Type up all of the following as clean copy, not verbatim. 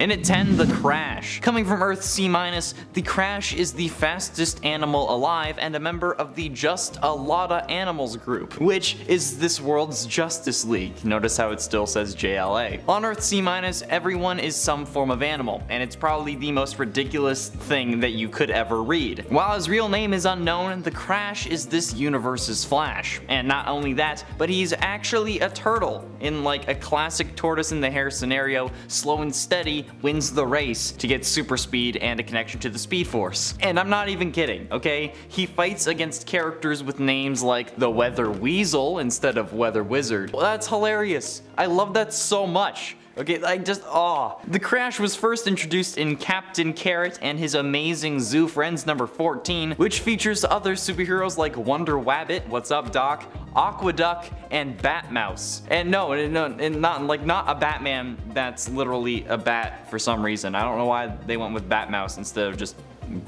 And at 10, the Crash. Coming from Earth C-, the Crash is the fastest animal alive and a member of the Just a Lotta Animals group, which is this world's Justice League. Notice how it still says JLA. On Earth C-, everyone is some form of animal, and it's probably the most ridiculous thing that you could ever read. While his real name is unknown, the Crash is this universe's Flash. And not only that, but he's actually a turtle. In like a classic tortoise in the hare scenario, slow and steady wins the race to get super speed and a connection to the Speed Force. And I'm not even kidding, okay? He fights against characters with names like the Weather Weasel instead of Weather Wizard. Well, that's hilarious. I love that so much. Okay, The Crash was first introduced in Captain Carrot and His Amazing Zoo Friends number 14, which features other superheroes like Wonder Wabbit, what's up Doc, Aquaduck, and Batmouse. And not a Batman that's literally a bat for some reason. I don't know why they went with Batmouse instead of just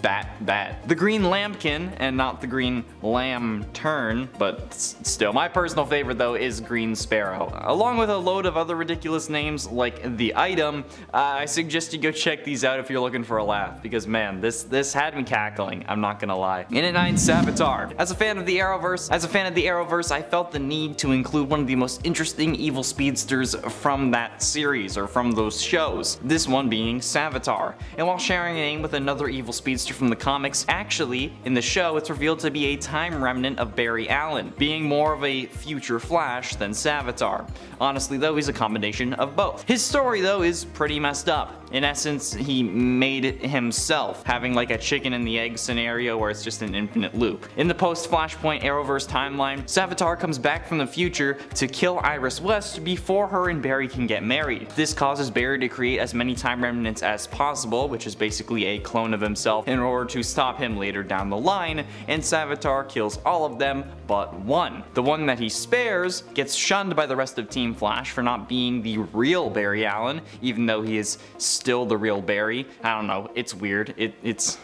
bat. The Green Lambkin, and not the Green Lantern, but still. My personal favorite though is Green Sparrow. Along with a load of other ridiculous names like The Item, I suggest you go check these out if you're looking for a laugh, because man, this had me cackling, I'm not gonna lie. In at 9, Savitar. As a fan of the Arrowverse, I felt the need to include one of the most interesting evil speedsters from that series, or from those shows. This one being Savitar. And while sharing a name with another evil speedster from the comics, actually, in the show, it's revealed to be a time remnant of Barry Allen, being more of a future Flash than Savitar. Honestly though, he's a combination of both. His story though is pretty messed up. In essence, he made it himself, having like a chicken and the egg scenario where it's just an infinite loop. In the post-Flashpoint Arrowverse timeline, Savitar comes back from the future to kill Iris West before her and Barry can get married. This causes Barry to create as many time remnants as possible, which is basically a clone of himself, in order to stop him later down the line, and Savitar kills all of them but one. The one that he spares gets shunned by the rest of Team Flash for not being the real Barry Allen, even though he is still the real Barry. I don't know, it's weird. It's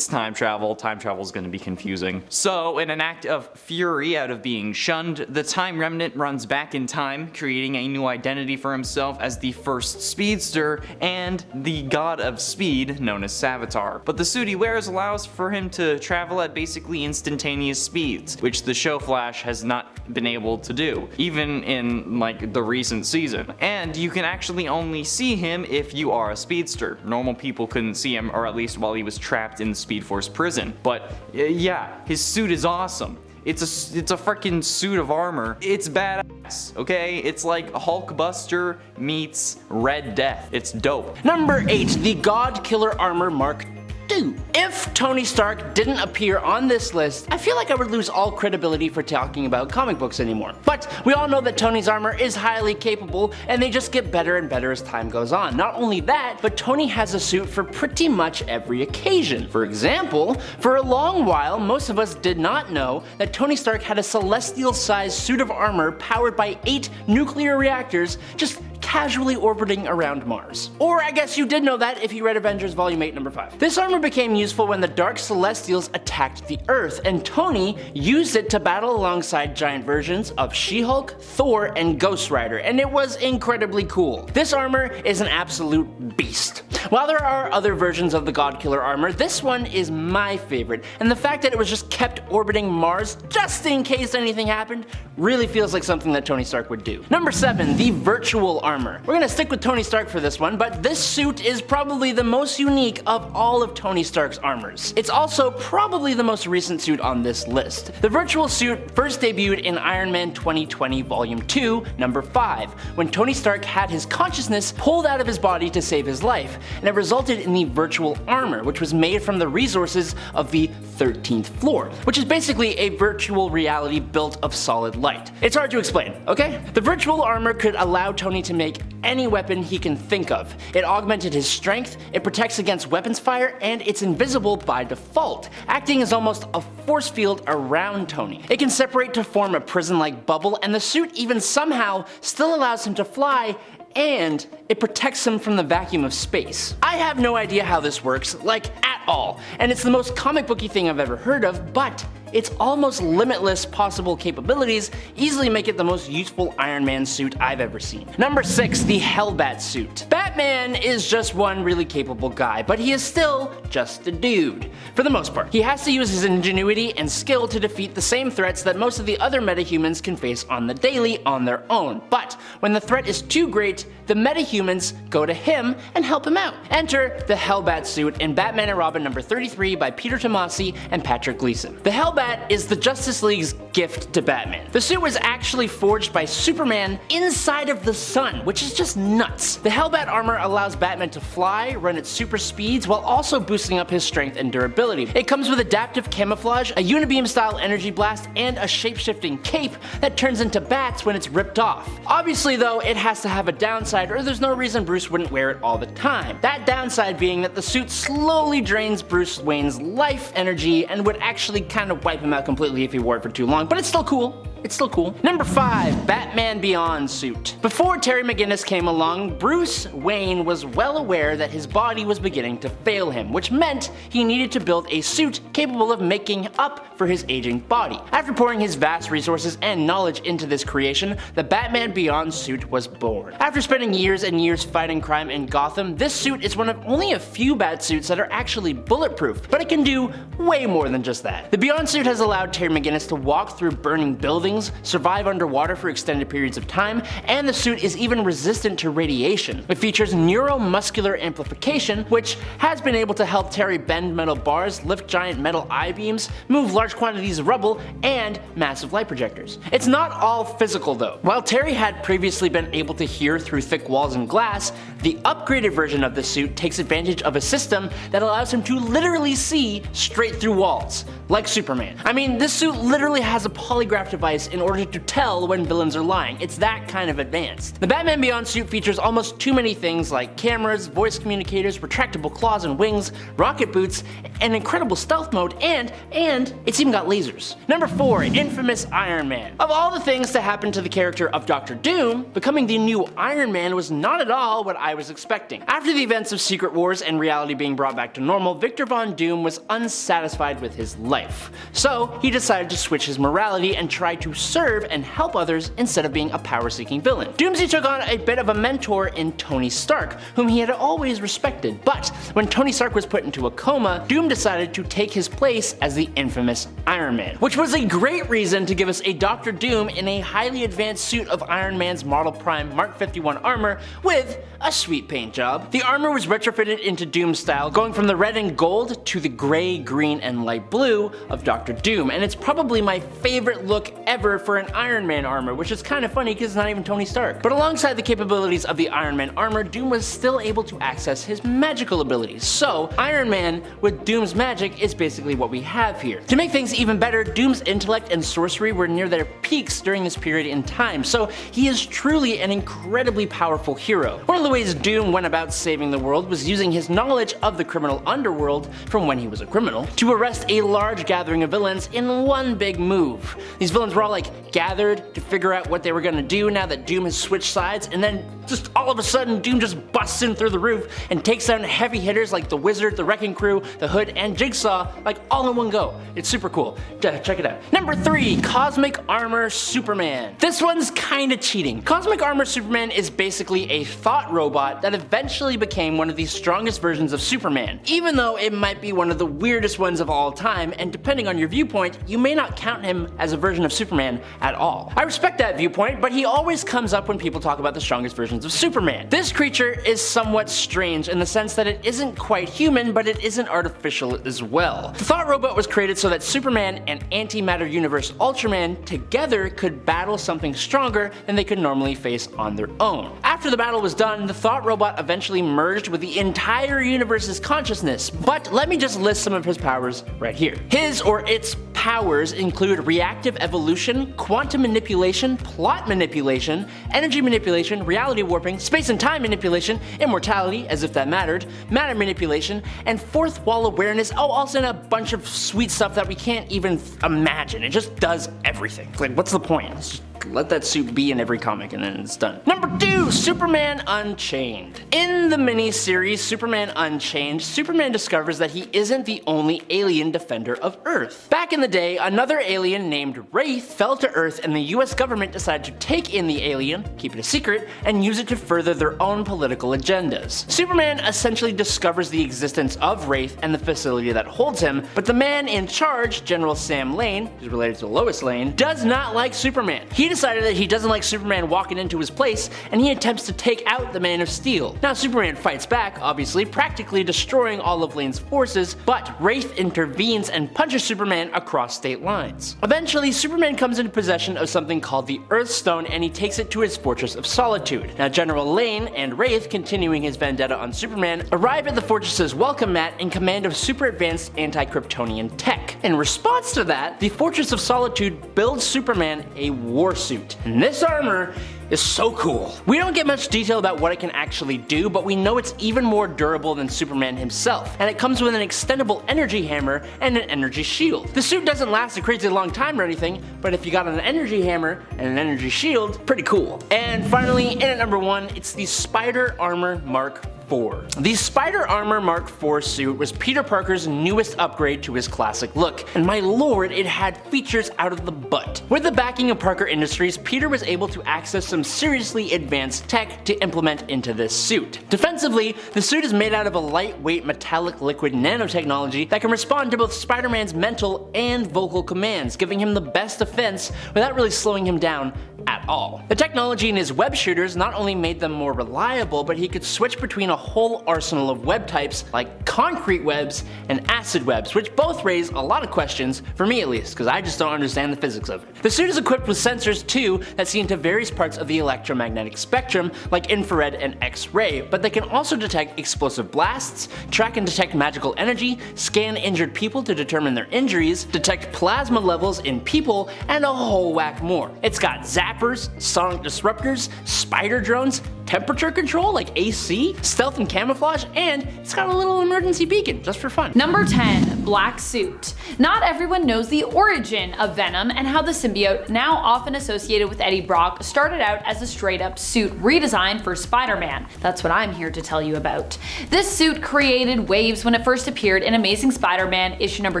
time travel. Time travel is going to be confusing. So, in an act of fury out of being shunned, the Time Remnant runs back in time, creating a new identity for himself as the first speedster and the god of speed known as Savitar. But the suit he wears allows for him to travel at basically instantaneous speeds, which the show Flash has not been able to do, even in like the recent season. And you can actually only see him if you are a speedster. Normal people couldn't see him, or at least while he was trapped in the Speed Force prison. But yeah, his suit is awesome. It's a freaking suit of armor. It's badass, okay? It's like Hulkbuster meets Red Death. It's dope. Number 8, the God Killer Armor Mark II. If Tony Stark didn't appear on this list, I feel like I would lose all credibility for talking about comic books anymore. But we all know that Tony's armor is highly capable, and they just get better and better as time goes on. Not only that, but Tony has a suit for pretty much every occasion. For example, for a long while, most of us did not know that Tony Stark had a celestial-sized suit of armor powered by 8 nuclear reactors just casually orbiting around Mars. Or I guess you did know that if you read Avengers Volume 8 number 5. This armor became useful when the Dark Celestials attacked the Earth, and Tony used it to battle alongside giant versions of She-Hulk, Thor, and Ghost Rider, and it was incredibly cool. This armor is an absolute beast. While there are other versions of the God Killer armor, this one is my favorite, and the fact that it was just kept orbiting Mars just in case anything happened really feels like something that Tony Stark would do. Number 7, the Virtual Armor. We're gonna stick with Tony Stark for this one, but this suit is probably the most unique of all of Tony Stark's armors. It's also probably the most recent suit on this list. The Virtual Suit first debuted in Iron Man 2020 Volume 2, number 5, when Tony Stark had his consciousness pulled out of his body to save his life, and it resulted in the Virtual Armor, which was made from the resources of the 13th floor, which is basically a virtual reality built of solid light. It's hard to explain, okay? The Virtual Armor could allow Tony to make any weapon he can think of. It augmented his strength, it protects against weapons fire, and it's invisible by default, acting as almost a force field around Tony. It can separate to form a prison-like bubble, and the suit even somehow still allows him to fly, and it protects him from the vacuum of space. I have no idea how this works, like at all, and it's the most comic booky thing I've ever heard of, but its almost limitless possible capabilities easily make it the most useful Iron Man suit I've ever seen. Number 6, the Hellbat suit. Batman is just one really capable guy, but he is still just a dude. For the most part, he has to use his ingenuity and skill to defeat the same threats that most of the other metahumans can face on the daily on their own. But when the threat is too great, the metahumans go to him and help him out. Enter the Hellbat suit in Batman and Robin number 33 by Peter Tomasi and Patrick Gleason. The Hellbat is the Justice League's gift to Batman. The suit was actually forged by Superman inside of the sun, which is just nuts. The Hellbat armor allows Batman to fly, run at super speeds, while also boosting up his strength and durability. It comes with adaptive camouflage, a unibeam style energy blast, and a shape-shifting cape that turns into bats when it's ripped off. Obviously though, it has to have a downside or there's no reason Bruce wouldn't wear it all the time. That downside being that the suit slowly drains Bruce Wayne's life energy and would actually kind of wipe him out completely if he wore it for too long, but it's still cool. It's still cool. Number 5, Batman Beyond suit. Before Terry McGinnis came along, Bruce Wayne was well aware that his body was beginning to fail him, which meant he needed to build a suit capable of making up for his aging body. After pouring his vast resources and knowledge into this creation, the Batman Beyond suit was born. After spending years and years fighting crime in Gotham, this suit is one of only a few Batsuits that are actually bulletproof, but it can do way more than just that. The Beyond suit has allowed Terry McGinnis to walk through burning buildings, survive underwater for extended periods of time, and the suit is even resistant to radiation. It features neuromuscular amplification, which has been able to help Terry bend metal bars, lift giant metal I-beams, move large quantities of rubble, and massive light projectors. It's not all physical though. While Terry had previously been able to hear through thick walls and glass, the upgraded version of the suit takes advantage of a system that allows him to literally see straight through walls, like Superman. I mean, this suit literally has a polygraph device in order to tell when villains are lying. It's that kind of advanced. The Batman Beyond suit features almost too many things like cameras, voice communicators, retractable claws and wings, rocket boots, an incredible stealth mode, and it's even got lasers. Number 4, infamous Iron Man. Of all the things to happen to the character of Dr. Doom, becoming the new Iron Man was not at all what I was expecting. After the events of Secret Wars and reality being brought back to normal, Victor Von Doom was unsatisfied with his life. So he decided to switch his morality and try to serve and help others instead of being a power-seeking villain. Doomsday took on a bit of a mentor in Tony Stark, whom he had always respected, but when Tony Stark was put into a coma, Doom decided to take his place as the infamous Iron Man, which was a great reason to give us a Dr. Doom in a highly advanced suit of Iron Man's Model Prime Mark 51 armor with a sweet paint job. The armor was retrofitted into Doom style, going from the red and gold to the gray, green, and light blue of Dr. Doom, and it's probably my favorite look ever for an Iron Man armor, which is kind of funny because it's not even Tony Stark. But alongside the capabilities of the Iron Man armor, Doom was still able to access his magical abilities. So Iron Man with Doom's magic is basically what we have here. To make things even better, Doom's intellect and sorcery were near their peaks during this period in time, so he is truly an incredibly powerful hero. One of the ways Doom went about saving the world was using his knowledge of the criminal underworld from when he was a criminal to arrest a large gathering of villains in one big move. These villains were all like gathered to figure out what they were gonna do now that Doom has switched sides, and then just all of a sudden Doom just busts in through the roof and takes down heavy hitters like the Wizard, the Wrecking Crew, the Hood, and Jigsaw, like all in one go. It's super cool. Check it out. Number 3, Cosmic Armor Superman. This one's kinda cheating. Cosmic Armor Superman is basically a thought robot that eventually became one of the strongest versions of Superman, even though it might be one of the weirdest ones of all time, and depending on your viewpoint, you may not count him as a version of Superman at all. I respect that viewpoint, but he always comes up when people talk about the strongest versions of Superman. This creature is somewhat strange in the sense that it isn't quite human, but it isn't artificial as well. The Thought Robot was created so that Superman and Antimatter Universe Ultraman together could battle something stronger than they could normally face on their own. After the battle was done, the Thought Robot eventually merged with the entire universe's consciousness, but let me just list some of his powers right here. His or its powers include reactive evolution, quantum manipulation, plot manipulation, energy manipulation, reality warping, space and time manipulation, immortality, as if that mattered, matter manipulation, and fourth wall awareness. Oh, also a bunch of sweet stuff that we can't even imagine. It just does everything. Like, what's the point? It's just let that suit be in every comic and then it's done. Number 2, Superman Unchained. In the mini-series Superman Unchained, Superman discovers that he isn't the only alien defender of Earth. Back in the day, another alien named Wraith fell to Earth and the US government decided to take in the alien, keep it a secret, and use it to further their own political agendas. Superman essentially discovers the existence of Wraith and the facility that holds him, but the man in charge, General Sam Lane, who's related to Lois Lane, does not like Superman. He decided that he doesn't like Superman walking into his place, and he attempts to take out the Man of Steel. Now Superman fights back, obviously, practically destroying all of Lane's forces, but Wraith intervenes and punches Superman across state lines. Eventually, Superman comes into possession of something called the Earthstone, and he takes it to his Fortress of Solitude. Now General Lane and Wraith, continuing his vendetta on Superman, arrive at the fortress's welcome mat in command of super advanced anti-Kryptonian tech. In response to that, the Fortress of Solitude builds Superman a war suit. And this armor is so cool. We don't get much detail about what it can actually do, but we know it's even more durable than Superman himself, and it comes with an extendable energy hammer and an energy shield. The suit doesn't last a crazy long time or anything, but if you got an energy hammer and an energy shield, pretty cool. And finally, in at number 1, it's the Spider Armor Mark IV. The Spider Armor Mark IV suit was Peter Parker's newest upgrade to his classic look, and my lord, it had features out of the butt. With the backing of Parker Industries, Peter was able to access some seriously advanced tech to implement into this suit. Defensively, the suit is made out of a lightweight metallic liquid nanotechnology that can respond to both Spider-Man's mental and vocal commands, giving him the best defense without really slowing him down at all. The technology in his web shooters not only made them more reliable, but he could switch between a whole arsenal of web types like concrete webs and acid webs, which both raise a lot of questions, for me at least, because I just don't understand the physics of it. The suit is equipped with sensors too that see into various parts of the electromagnetic spectrum, like infrared and X-ray, but they can also detect explosive blasts, track and detect magical energy, scan injured people to determine their injuries, detect plasma levels in people, and a whole whack more. It's got zappers, sonic disruptors, spider drones, temperature control like AC, stealth and camouflage, and it's got a little emergency beacon just for fun. Number 10, Black Suit. Not everyone knows the origin of Venom and how the symbiote, now often associated with Eddie Brock, started out as a straight up suit redesign for Spider-Man. That's what I'm here to tell you about. This suit created waves when it first appeared in Amazing Spider-Man issue number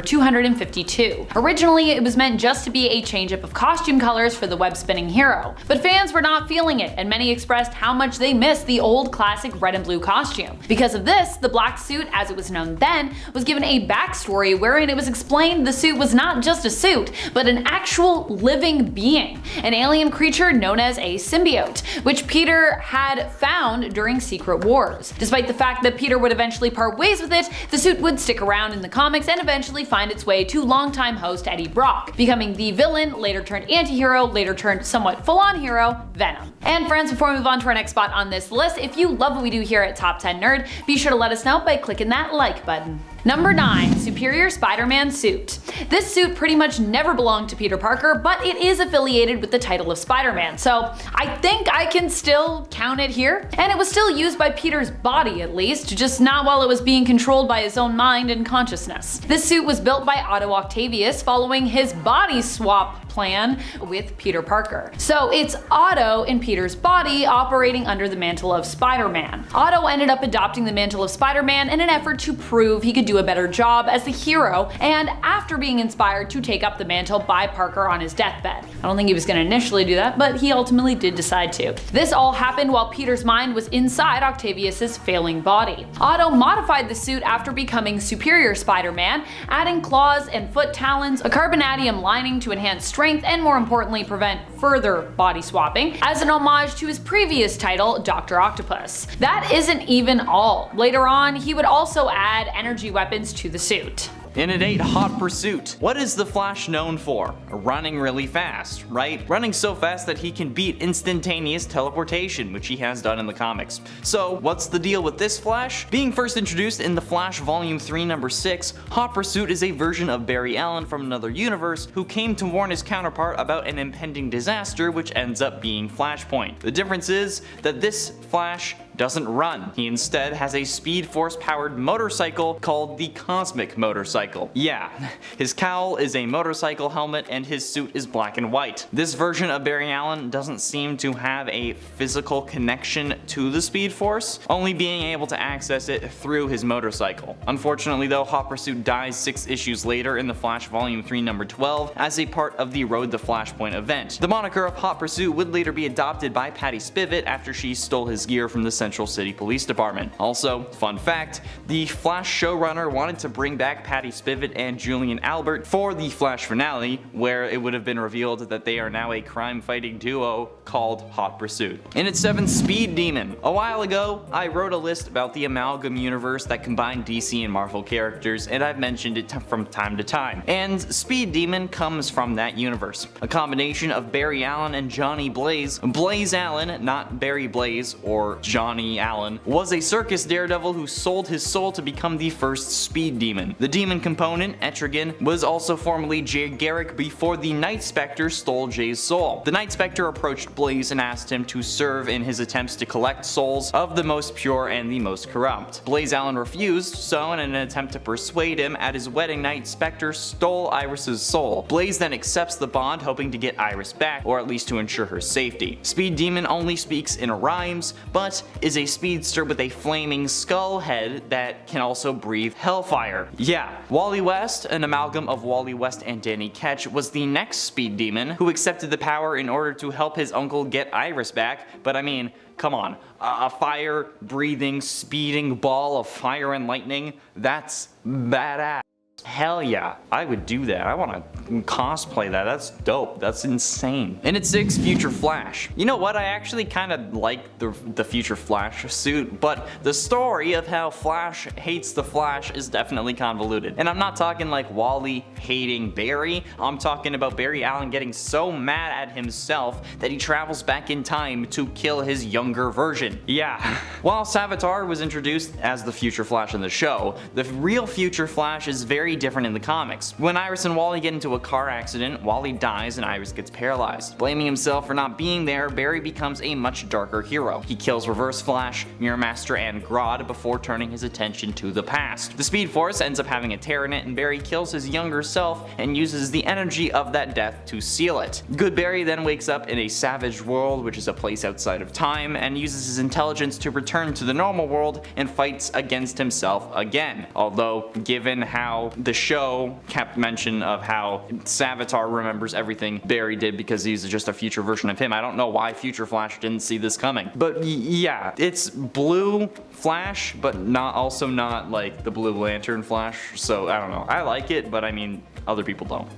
252. Originally, it was meant just to be a change-up of costume colors for the web-spinning hero, but fans were not feeling it, and many expressed how much they missed the old classic red and blue costume. Because of this, the black suit, as it was known then, was given a backstory wherein it was explained the suit was not just a suit, but an actual living being, an alien creature known as a symbiote, which Peter had found during Secret Wars. Despite the fact that Peter would eventually part ways with it, the suit would stick around in the comics and eventually find its way to longtime host Eddie Brock, becoming the villain, later turned anti-hero, later turned somewhat full-on hero, Venom. And friends, before we move on to our next spot on this list, if you love what we do here at Top 10 Nerd, be sure to let us know by clicking that like button. Number 9, Superior Spider-Man Suit. This suit pretty much never belonged to Peter Parker, but it is affiliated with the title of Spider-Man, so I think I can still count it here. And it was still used by Peter's body at least, just not while it was being controlled by his own mind and consciousness. This suit was built by Otto Octavius following his body swap plan with Peter Parker. So it's Otto in Peter's body operating under the mantle of Spider-Man. Otto ended up adopting the mantle of Spider-Man in an effort to prove he could do a better job as the hero, and after being inspired to take up the mantle by Parker on his deathbed. I don't think he was going to initially do that, but he ultimately did decide to. This all happened while Peter's mind was inside Octavius's failing body. Otto modified the suit after becoming Superior Spider-Man, adding claws and foot talons, a carbonadium lining to enhance strength, and more importantly prevent further body swapping, as an homage to his previous title, Dr. Octopus. That isn't even all. Later on, he would also add energy weapons to the suit. In at 8, Hot Pursuit. What is the Flash known for? Running really fast, right? Running so fast that he can beat instantaneous teleportation, which he has done in the comics. So what's the deal with this Flash? Being first introduced in The Flash Volume 3 number 6, Hot Pursuit is a version of Barry Allen from another universe who came to warn his counterpart about an impending disaster which ends up being Flashpoint. The difference is that this Flash doesn't run. He instead has a Speed Force powered motorcycle called the Cosmic Motorcycle. Yeah, his cowl is a motorcycle helmet and his suit is black and white. This version of Barry Allen doesn't seem to have a physical connection to the Speed Force, only being able to access it through his motorcycle. Unfortunately though, Hot Pursuit dies 6 issues later in The Flash Volume 3 number 12 as a part of the Road to Flashpoint event. The moniker of Hot Pursuit would later be adopted by Patty Spivot after she stole his gear from the Central City Police Department. Also, fun fact, the Flash showrunner wanted to bring back Patty Spivot and Julian Albert for the Flash finale, where it would have been revealed that they are now a crime-fighting duo called Hot Pursuit. In its 7th, Speed Demon. A while ago, I wrote a list about the amalgam universe that combined DC and Marvel characters, and I've mentioned it from time to time. And Speed Demon comes from that universe. A combination of Barry Allen and Johnny Blaze. Blaze Allen, not Barry Blaze or Johnny Allen, was a circus daredevil who sold his soul to become the first Speed Demon. The demon component, Etrigan, was also formerly Jay Garrick before the Night Spectre stole Jay's soul. The Night Spectre approached Blaze and asked him to serve in his attempts to collect souls of the most pure and the most corrupt. Blaze Allen refused, so in an attempt to persuade him, at his wedding night, Spectre stole Iris's soul. Blaze then accepts the bond, hoping to get Iris back, or at least to ensure her safety. Speed Demon only speaks in rhymes, but is a speedster with a flaming skull head that can also breathe hellfire. Yeah, Wally West, an amalgam of Wally West and Danny Ketch, was the next Speed Demon who accepted the power in order to help his uncle get Iris back, but I mean, come on, a fire-breathing, speeding ball of fire and lightning, that's badass. Hell yeah, I would do that. I want to cosplay that. That's dope. That's insane. In its 6th, Future Flash. You know what? I actually kind of like the Future Flash suit, but the story of how Flash hates the Flash is definitely convoluted. And I'm not talking like Wally hating Barry. I'm talking about Barry Allen getting so mad at himself that he travels back in time to kill his younger version. Yeah. While Savitar was introduced as the Future Flash in the show, the real Future Flash is very different in the comics. When Iris and Wally get into a car accident, Wally dies and Iris gets paralyzed. Blaming himself for not being there, Barry becomes a much darker hero. He kills Reverse Flash, Mirror Master, and Grodd before turning his attention to the past. The Speed Force ends up having a tear in it, and Barry kills his younger self and uses the energy of that death to seal it. Good Barry then wakes up in a savage world, which is a place outside of time, and uses his intelligence to return to the normal world and fights against himself again. Although, given how the show kept mention of how Savitar remembers everything Barry did because he's just a future version of him, I don't know why Future Flash didn't see this coming. But yeah, it's blue Flash, but also not like the Blue Lantern Flash, so I don't know. I like it, but I mean, other people don't.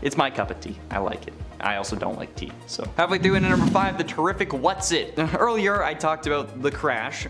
It's my cup of tea. I like it. I also don't like tea, so. Halfway through into number 5, the terrific What's It. Earlier, I talked about the Crash,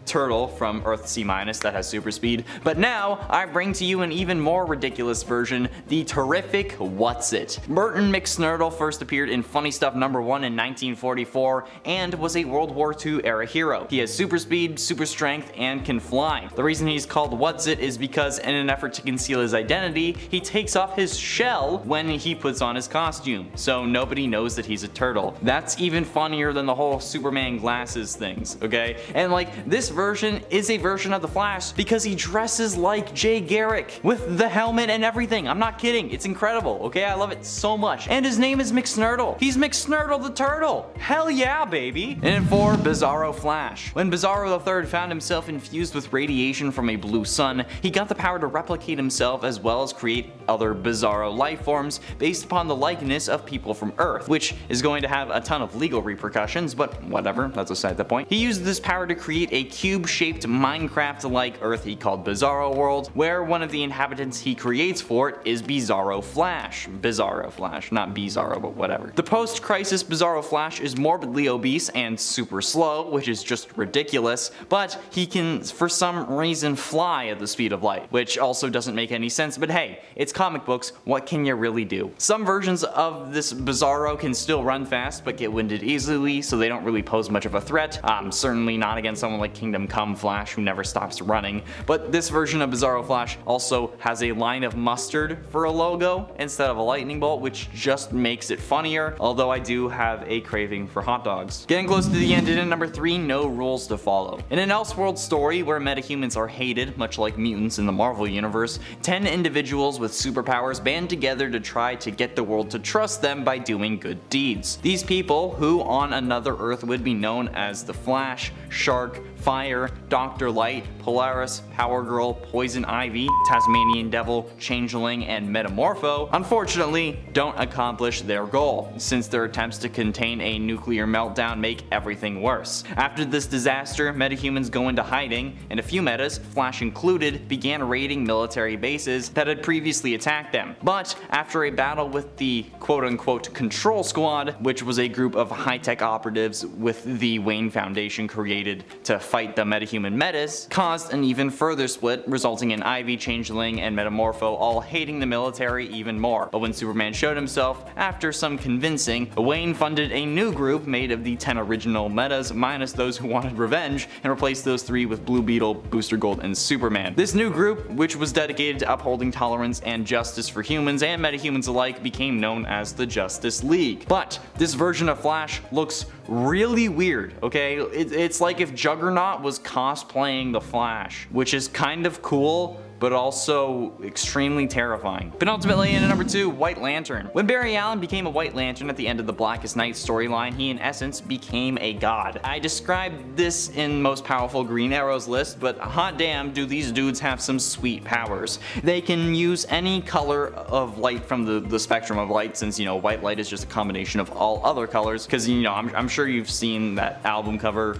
turtle from Earth C- that has super speed, but now I bring to you an even more ridiculous version, the terrific What's It. Burton McSnurtle first appeared in Funny Stuff number 1 in 1944 and was a World War II era hero. He has super speed, super strength, and can fly. The reason he's called What's It is because in an effort to conceal his identity, he takes off his shell when he puts on his costume, so nobody knows that he's a turtle. That's even funnier than the whole Superman glasses things, okay? And like, this version is a version of the Flash because he dresses like Jay Garrick with the helmet and everything. I'm not kidding, it's incredible, okay? I love it so much. And his name is McSnurtle. He's McSnurtle the turtle. Hell yeah, baby. And in 4, Bizarro Flash. When Bizarro III found himself infused with radiation from a blue sun, he got the power to replicate himself as well as create other Bizarro life forms based upon the likeness of people from Earth, which is going to have a ton of legal repercussions, but whatever, that's aside the point. He used this power to create a cube-shaped Minecraft-like Earth he called Bizarro World, where one of the inhabitants he creates for it is Bizarro Flash. Bizarro Flash, not Bizarro, but whatever. The post-crisis Bizarro Flash is morbidly obese and super slow, which is just ridiculous, but he can, for some reason, fly at the speed of light, which also doesn't make any sense, but hey, it's comic books, what can you really do? Some versions of this Bizarro can still run fast, but get winded easily, so they don't really pose much of a threat. Certainly not against someone like King Kingdom Come Flash who never stops running. But this version of Bizarro Flash also has a line of mustard for a logo instead of a lightning bolt, which just makes it funnier, although I do have a craving for hot dogs. Getting close to the end, and at number 3, No Rules to Follow. In an Elseworld story where metahumans are hated, much like mutants in the Marvel Universe, 10 individuals with superpowers band together to try to get the world to trust them by doing good deeds. These people, who on another Earth would be known as the Flash, Shark, Fire, Dr. Light, Polaris, Power Girl, Poison Ivy, Tasmanian Devil, Changeling, and Metamorpho, unfortunately don't accomplish their goal, since their attempts to contain a nuclear meltdown make everything worse. After this disaster, metahumans go into hiding, and a few metas, Flash included, began raiding military bases that had previously attacked them. But after a battle with the quote-unquote Control Squad, which was a group of high-tech operatives with the Wayne Foundation created to fight the metahuman metas, caused an even further split, resulting in Ivy, Changeling, and Metamorpho all hating the military even more. But when Superman showed himself, after some convincing, Wayne funded a new group made of the 10 original metas minus those who wanted revenge, and replaced those 3 with Blue Beetle, Booster Gold, and Superman. This new group, which was dedicated to upholding tolerance and justice for humans and metahumans alike, became known as the Justice League. But this version of Flash looks really weird, okay? It's like if Juggernaut was cosplaying the Flash, which is kind of cool, but also extremely terrifying. Penultimately, in number 2, White Lantern. When Barry Allen became a White Lantern at the end of the Blackest Night storyline, he in essence became a god. I described this in Most Powerful Green Arrow's list, but hot damn do these dudes have some sweet powers. They can use any color of light from the spectrum of light, since, you know, white light is just a combination of all other colors, because, you know, I'm sure you've seen that album cover,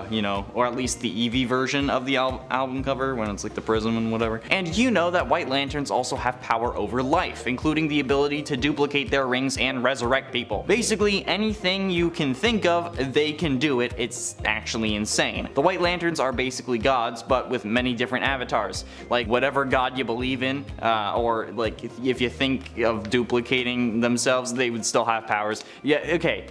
you know, or at least the Eevee version of the album cover when it's like the prism and whatever. And you know that White Lanterns also have power over life, including the ability to duplicate their rings and resurrect people. Basically anything you can think of, they can do it. It's actually insane. The White Lanterns are basically gods, but with many different avatars. Like whatever god you believe in, or like if you think of duplicating themselves, they would still have powers. Yeah, okay.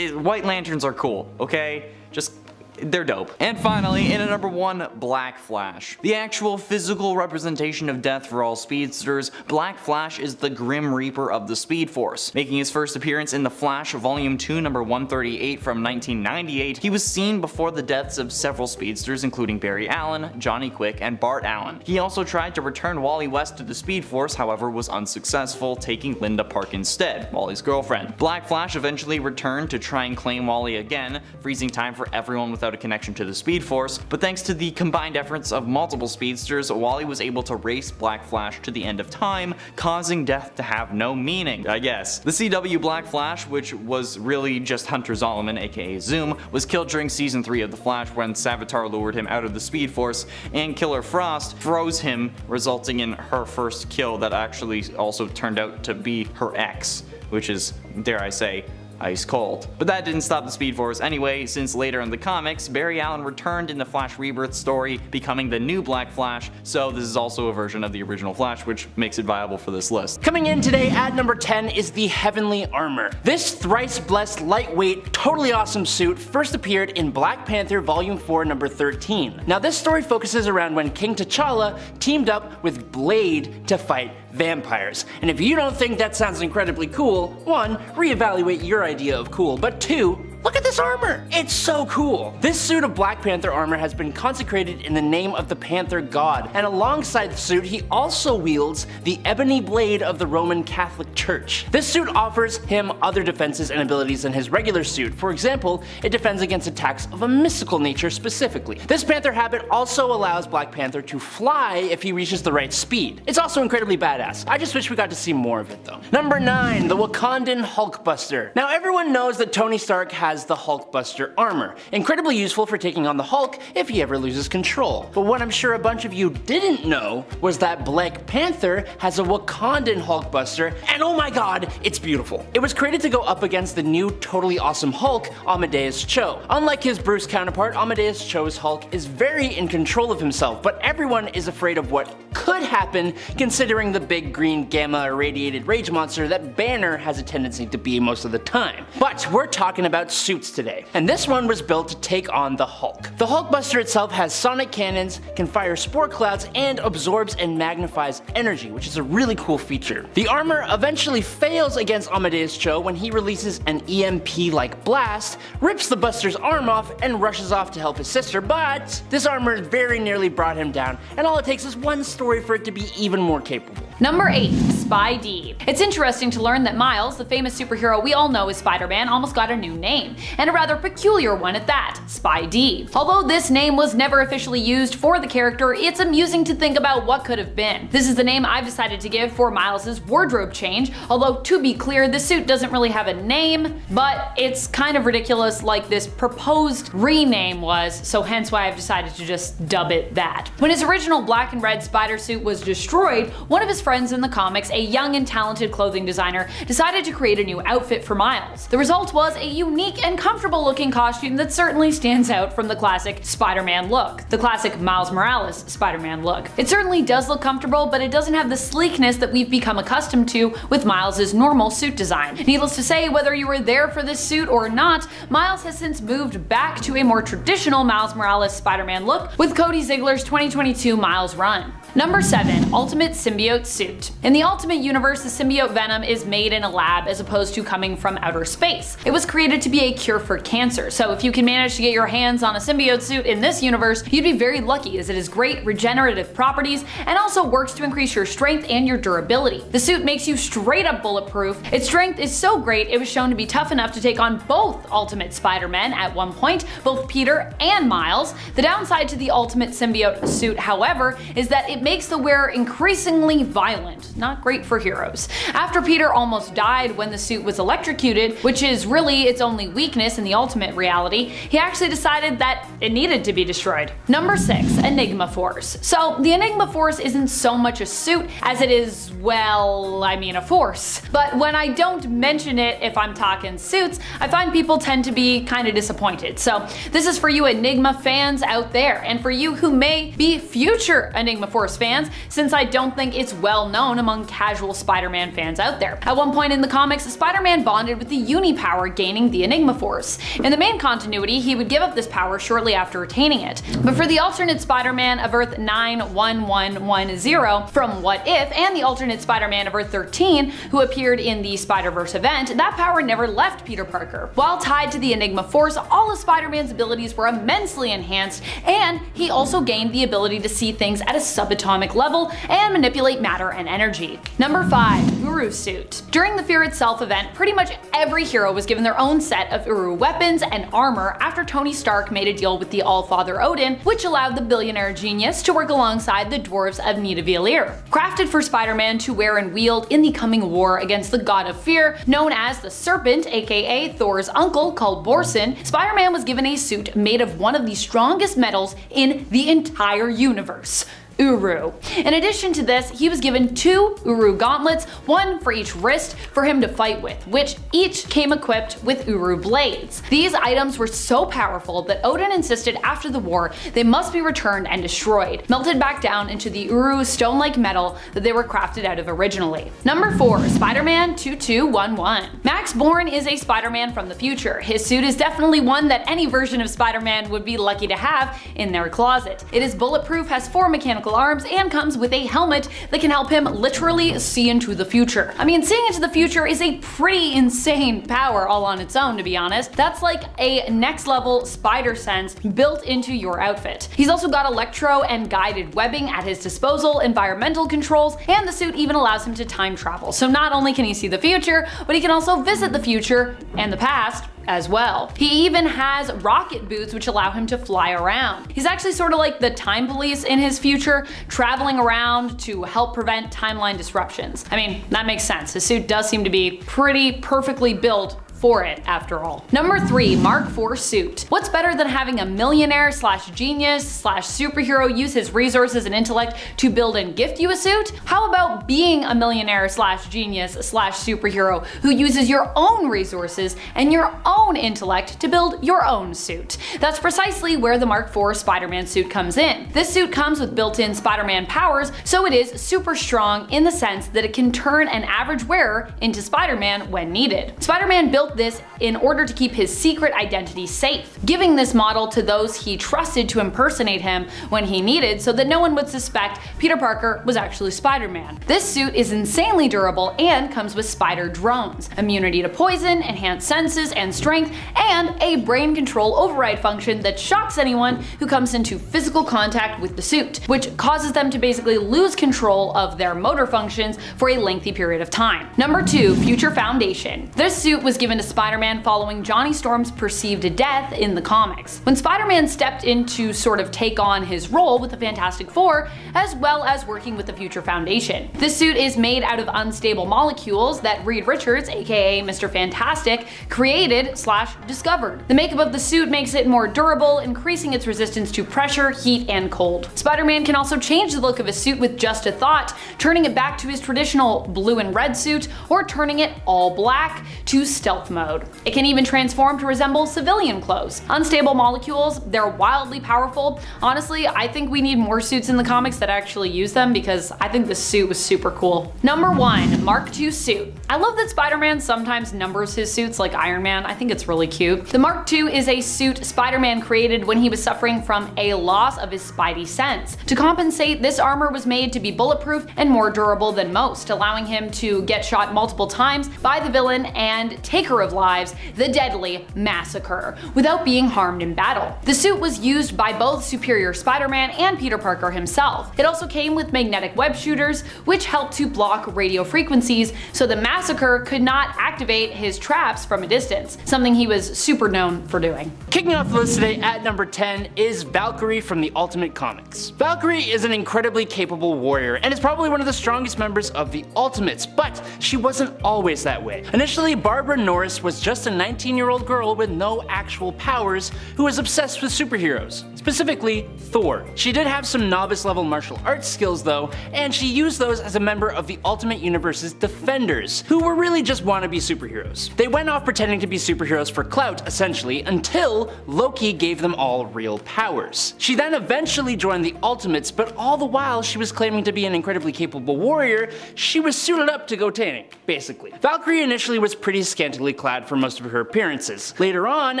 White Lanterns are cool, okay? Just they're dope. And finally, in at number 1, Black Flash. The actual physical representation of death for all speedsters, Black Flash is the Grim Reaper of the Speed Force. Making his first appearance in The Flash Volume 2 number 138 from 1998, he was seen before the deaths of several speedsters including Barry Allen, Johnny Quick, and Bart Allen. He also tried to return Wally West to the Speed Force, however was unsuccessful, taking Linda Park instead, Wally's girlfriend. Black Flash eventually returned to try and claim Wally again, freezing time for everyone without a connection to the Speed Force, but thanks to the combined efforts of multiple speedsters, Wally was able to race Black Flash to the end of time, causing death to have no meaning, I guess. The CW Black Flash, which was really just Hunter Zolomon, aka Zoom, was killed during season 3 of The Flash when Savitar lured him out of the Speed Force, and Killer Frost froze him, resulting in her first kill that actually also turned out to be her ex, which is, dare I say, ice cold. But that didn't stop the Speed Force anyway, since later in the comics, Barry Allen returned in the Flash Rebirth story, becoming the new Black Flash, so this is also a version of the original Flash, which makes it viable for this list. Coming in today at number 10 is the Heavenly Armor. This thrice blessed, lightweight, totally awesome suit first appeared in Black Panther Volume 4 number 13. Now this story focuses around when King T'Challa teamed up with Blade to fight vampires. And if you don't think that sounds incredibly cool, 1, reevaluate your idea of cool, but 2, look at this armor! It's so cool! This suit of Black Panther armor has been consecrated in the name of the Panther God, and alongside the suit he also wields the ebony blade of the Roman Catholic Church. This suit offers him other defenses and abilities than his regular suit. For example, it defends against attacks of a mystical nature specifically. This Panther habit also allows Black Panther to fly if he reaches the right speed. It's also incredibly badass. I just wish we got to see more of it though. Number 9, the Wakandan Hulkbuster. Now everyone knows that Tony Stark has the Hulkbuster armor, incredibly useful for taking on the Hulk if he ever loses control. But what I'm sure a bunch of you didn't know was that Black Panther has a Wakandan Hulkbuster, and oh my god, it's beautiful. It was created to go up against the new totally awesome Hulk, Amadeus Cho. Unlike his Bruce counterpart, Amadeus Cho's Hulk is very in control of himself, but everyone is afraid of what could happen considering the big green gamma irradiated rage monster that Banner has a tendency to be most of the time. But we're talking about suits today, and this one was built to take on the Hulk. The Hulkbuster itself has sonic cannons, can fire spore clouds, and absorbs and magnifies energy, which is a really cool feature. The armor eventually fails against Amadeus Cho when he releases an EMP-like blast, rips the Buster's arm off, and rushes off to help his sister, but this armor very nearly brought him down, and all it takes is one story for it to be even more capable. Number 8. Spidey. It's interesting to learn that Miles, the famous superhero we all know as Spider-Man, almost got a new name, and a rather peculiar one at that, Spidey. Although this name was never officially used for the character, it's amusing to think about what could have been. This is the name I've decided to give for Miles' wardrobe change, although to be clear, the suit doesn't really have a name, but it's kind of ridiculous like this proposed rename was, so hence why I've decided to just dub it that. When his original black and red spider suit was destroyed, one of his friends in the comics, a young and talented clothing designer, decided to create a new outfit for Miles. The result was a unique and comfortable looking costume that certainly stands out from the classic Spider-Man look, the classic Miles Morales Spider-Man look. It certainly does look comfortable, but it doesn't have the sleekness that we've become accustomed to with Miles' normal suit design. Needless to say, whether you were there for this suit or not, Miles has since moved back to a more traditional Miles Morales Spider-Man look with Cody Ziglar's 2022 Miles run. Number 7. Ultimate Symbiote Suit. In the Ultimate Universe, the symbiote venom is made in a lab as opposed to coming from outer space. It was created to be a cure for cancer, so if you can manage to get your hands on a symbiote suit in this universe, you'd be very lucky as it has great regenerative properties and also works to increase your strength and your durability. The suit makes you straight up bulletproof. Its strength is so great it was shown to be tough enough to take on both Ultimate Spider-Men at one point, both Peter and Miles. The downside to the Ultimate Symbiote suit, however, is that it makes the wearer increasingly violent. Not great for heroes. After Peter almost died when the suit was electrocuted, which is really its only weakness in the Ultimate reality, he actually decided that it needed to be destroyed. Number 6. Enigma Force. So the Enigma Force isn't so much a suit as it is, well, I mean a force. But when I don't mention it if I'm talking suits, I find people tend to be kind of disappointed. So this is for you Enigma fans out there, and for you who may be future Enigma Force fans, since I don't think it's well known among casual Spider-Man fans out there. At one point in the comics, Spider-Man bonded with the Unipower, gaining the Enigma Force. In the main continuity, he would give up this power shortly after attaining it. But for the alternate Spider-Man of Earth 91110 from What If, and the alternate Spider-Man of Earth 13, who appeared in the Spider-Verse event, that power never left Peter Parker. While tied to the Enigma Force, all of Spider-Man's abilities were immensely enhanced, and he also gained the ability to see things at a subatomic level and manipulate matter and energy. Number 5. Uru Suit. During the Fear Itself event, pretty much every hero was given their own set of Uru weapons and armor after Tony Stark made a deal with the All-Father Odin, which allowed the billionaire genius to work alongside the dwarves of Nidavellir. Crafted for Spider-Man to wear and wield in the coming war against the god of fear, known as the Serpent, aka Thor's uncle called Borson, Spider-Man was given a suit made of one of the strongest metals in the entire universe. Uru. In addition to this, he was given 2 Uru gauntlets, one for each wrist, for him to fight with, which each came equipped with Uru blades. These items were so powerful that Odin insisted after the war they must be returned and destroyed, melted back down into the Uru stone-like metal that they were crafted out of originally. Number 4. Spider-Man 2211. Max Bourne is a Spider-Man from the future. His suit is definitely one that any version of Spider-Man would be lucky to have in their closet. It is bulletproof, has 4 mechanical arms, and comes with a helmet that can help him literally see into the future. I mean, seeing into the future is a pretty insane power all on its own, to be honest. That's like a next level spider sense built into your outfit. He's also got electro and guided webbing at his disposal, environmental controls, and the suit even allows him to time travel. So not only can he see the future, but he can also visit the future and the past as well. He even has rocket boots which allow him to fly around. He's actually sort of like the time police in his future, traveling around to help prevent timeline disruptions. I mean, that makes sense. His suit does seem to be pretty perfectly built for it after all. Number 3, Mark IV suit. What's better than having a millionaire slash genius slash superhero use his resources and intellect to build and gift you a suit? How about being a millionaire slash genius slash superhero who uses your own resources and your own intellect to build your own suit? That's precisely where the Mark IV Spider-Man suit comes in. This suit comes with built-in Spider-Man powers, so it is super strong in the sense that it can turn an average wearer into Spider-Man when needed. Spider-Man built this in order to keep his secret identity safe, giving this model to those he trusted to impersonate him when he needed so that no one would suspect Peter Parker was actually Spider-Man. This suit is insanely durable and comes with spider drones, immunity to poison, enhanced senses and strength, and a brain control override function that shocks anyone who comes into physical contact with the suit, which causes them to basically lose control of their motor functions for a lengthy period of time. Number 2, Future Foundation. This suit was given to Spider-Man following Johnny Storm's perceived death in the comics. When Spider-Man stepped in to sort of take on his role with the Fantastic Four, as well as working with the Future Foundation. This suit is made out of unstable molecules that Reed Richards, aka Mr. Fantastic, created slash discovered. The makeup of the suit makes it more durable, increasing its resistance to pressure, heat, and cold. Spider-Man can also change the look of his suit with just a thought, turning it back to his traditional blue and red suit, or turning it all black to stealth mode. It can even transform to resemble civilian clothes. Unstable molecules, they're wildly powerful. Honestly, I think we need more suits in the comics that actually use them because I think this suit was super cool. Number 1, Mark II suit. I love that Spider-Man sometimes numbers his suits like Iron Man. I think it's really cute. The Mark II is a suit Spider-Man created when he was suffering from a loss of his spidey sense. To compensate, this armor was made to be bulletproof and more durable than most, allowing him to get shot multiple times by the villain and taker of lives, the deadly Massacre, without being harmed in battle. The suit was used by both Superior Spider-Man and Peter Parker himself. It also came with magnetic web shooters, which helped to block radio frequencies so the Massacre could not activate his traps from a distance, something he was super known for doing. Kicking off the list today at number 10 is Valkyrie from the Ultimate Comics. Valkyrie is an incredibly capable warrior and is probably one of the strongest members of the Ultimates, but she wasn't always that way. Initially, Barbara Norris was just a 19-year-old girl with no actual powers who was obsessed with superheroes, specifically Thor. She did have some novice level martial arts skills though, and she used those as a member of the Ultimate Universe's Defenders, who were really just wannabe superheroes. They went off pretending to be superheroes for clout, essentially, until Loki gave them all real powers. She then eventually joined the Ultimates, but all the while she was claiming to be an incredibly capable warrior, she was suited up to go tanning, basically. Valkyrie initially was pretty scantily clad for most of her appearances. Later on,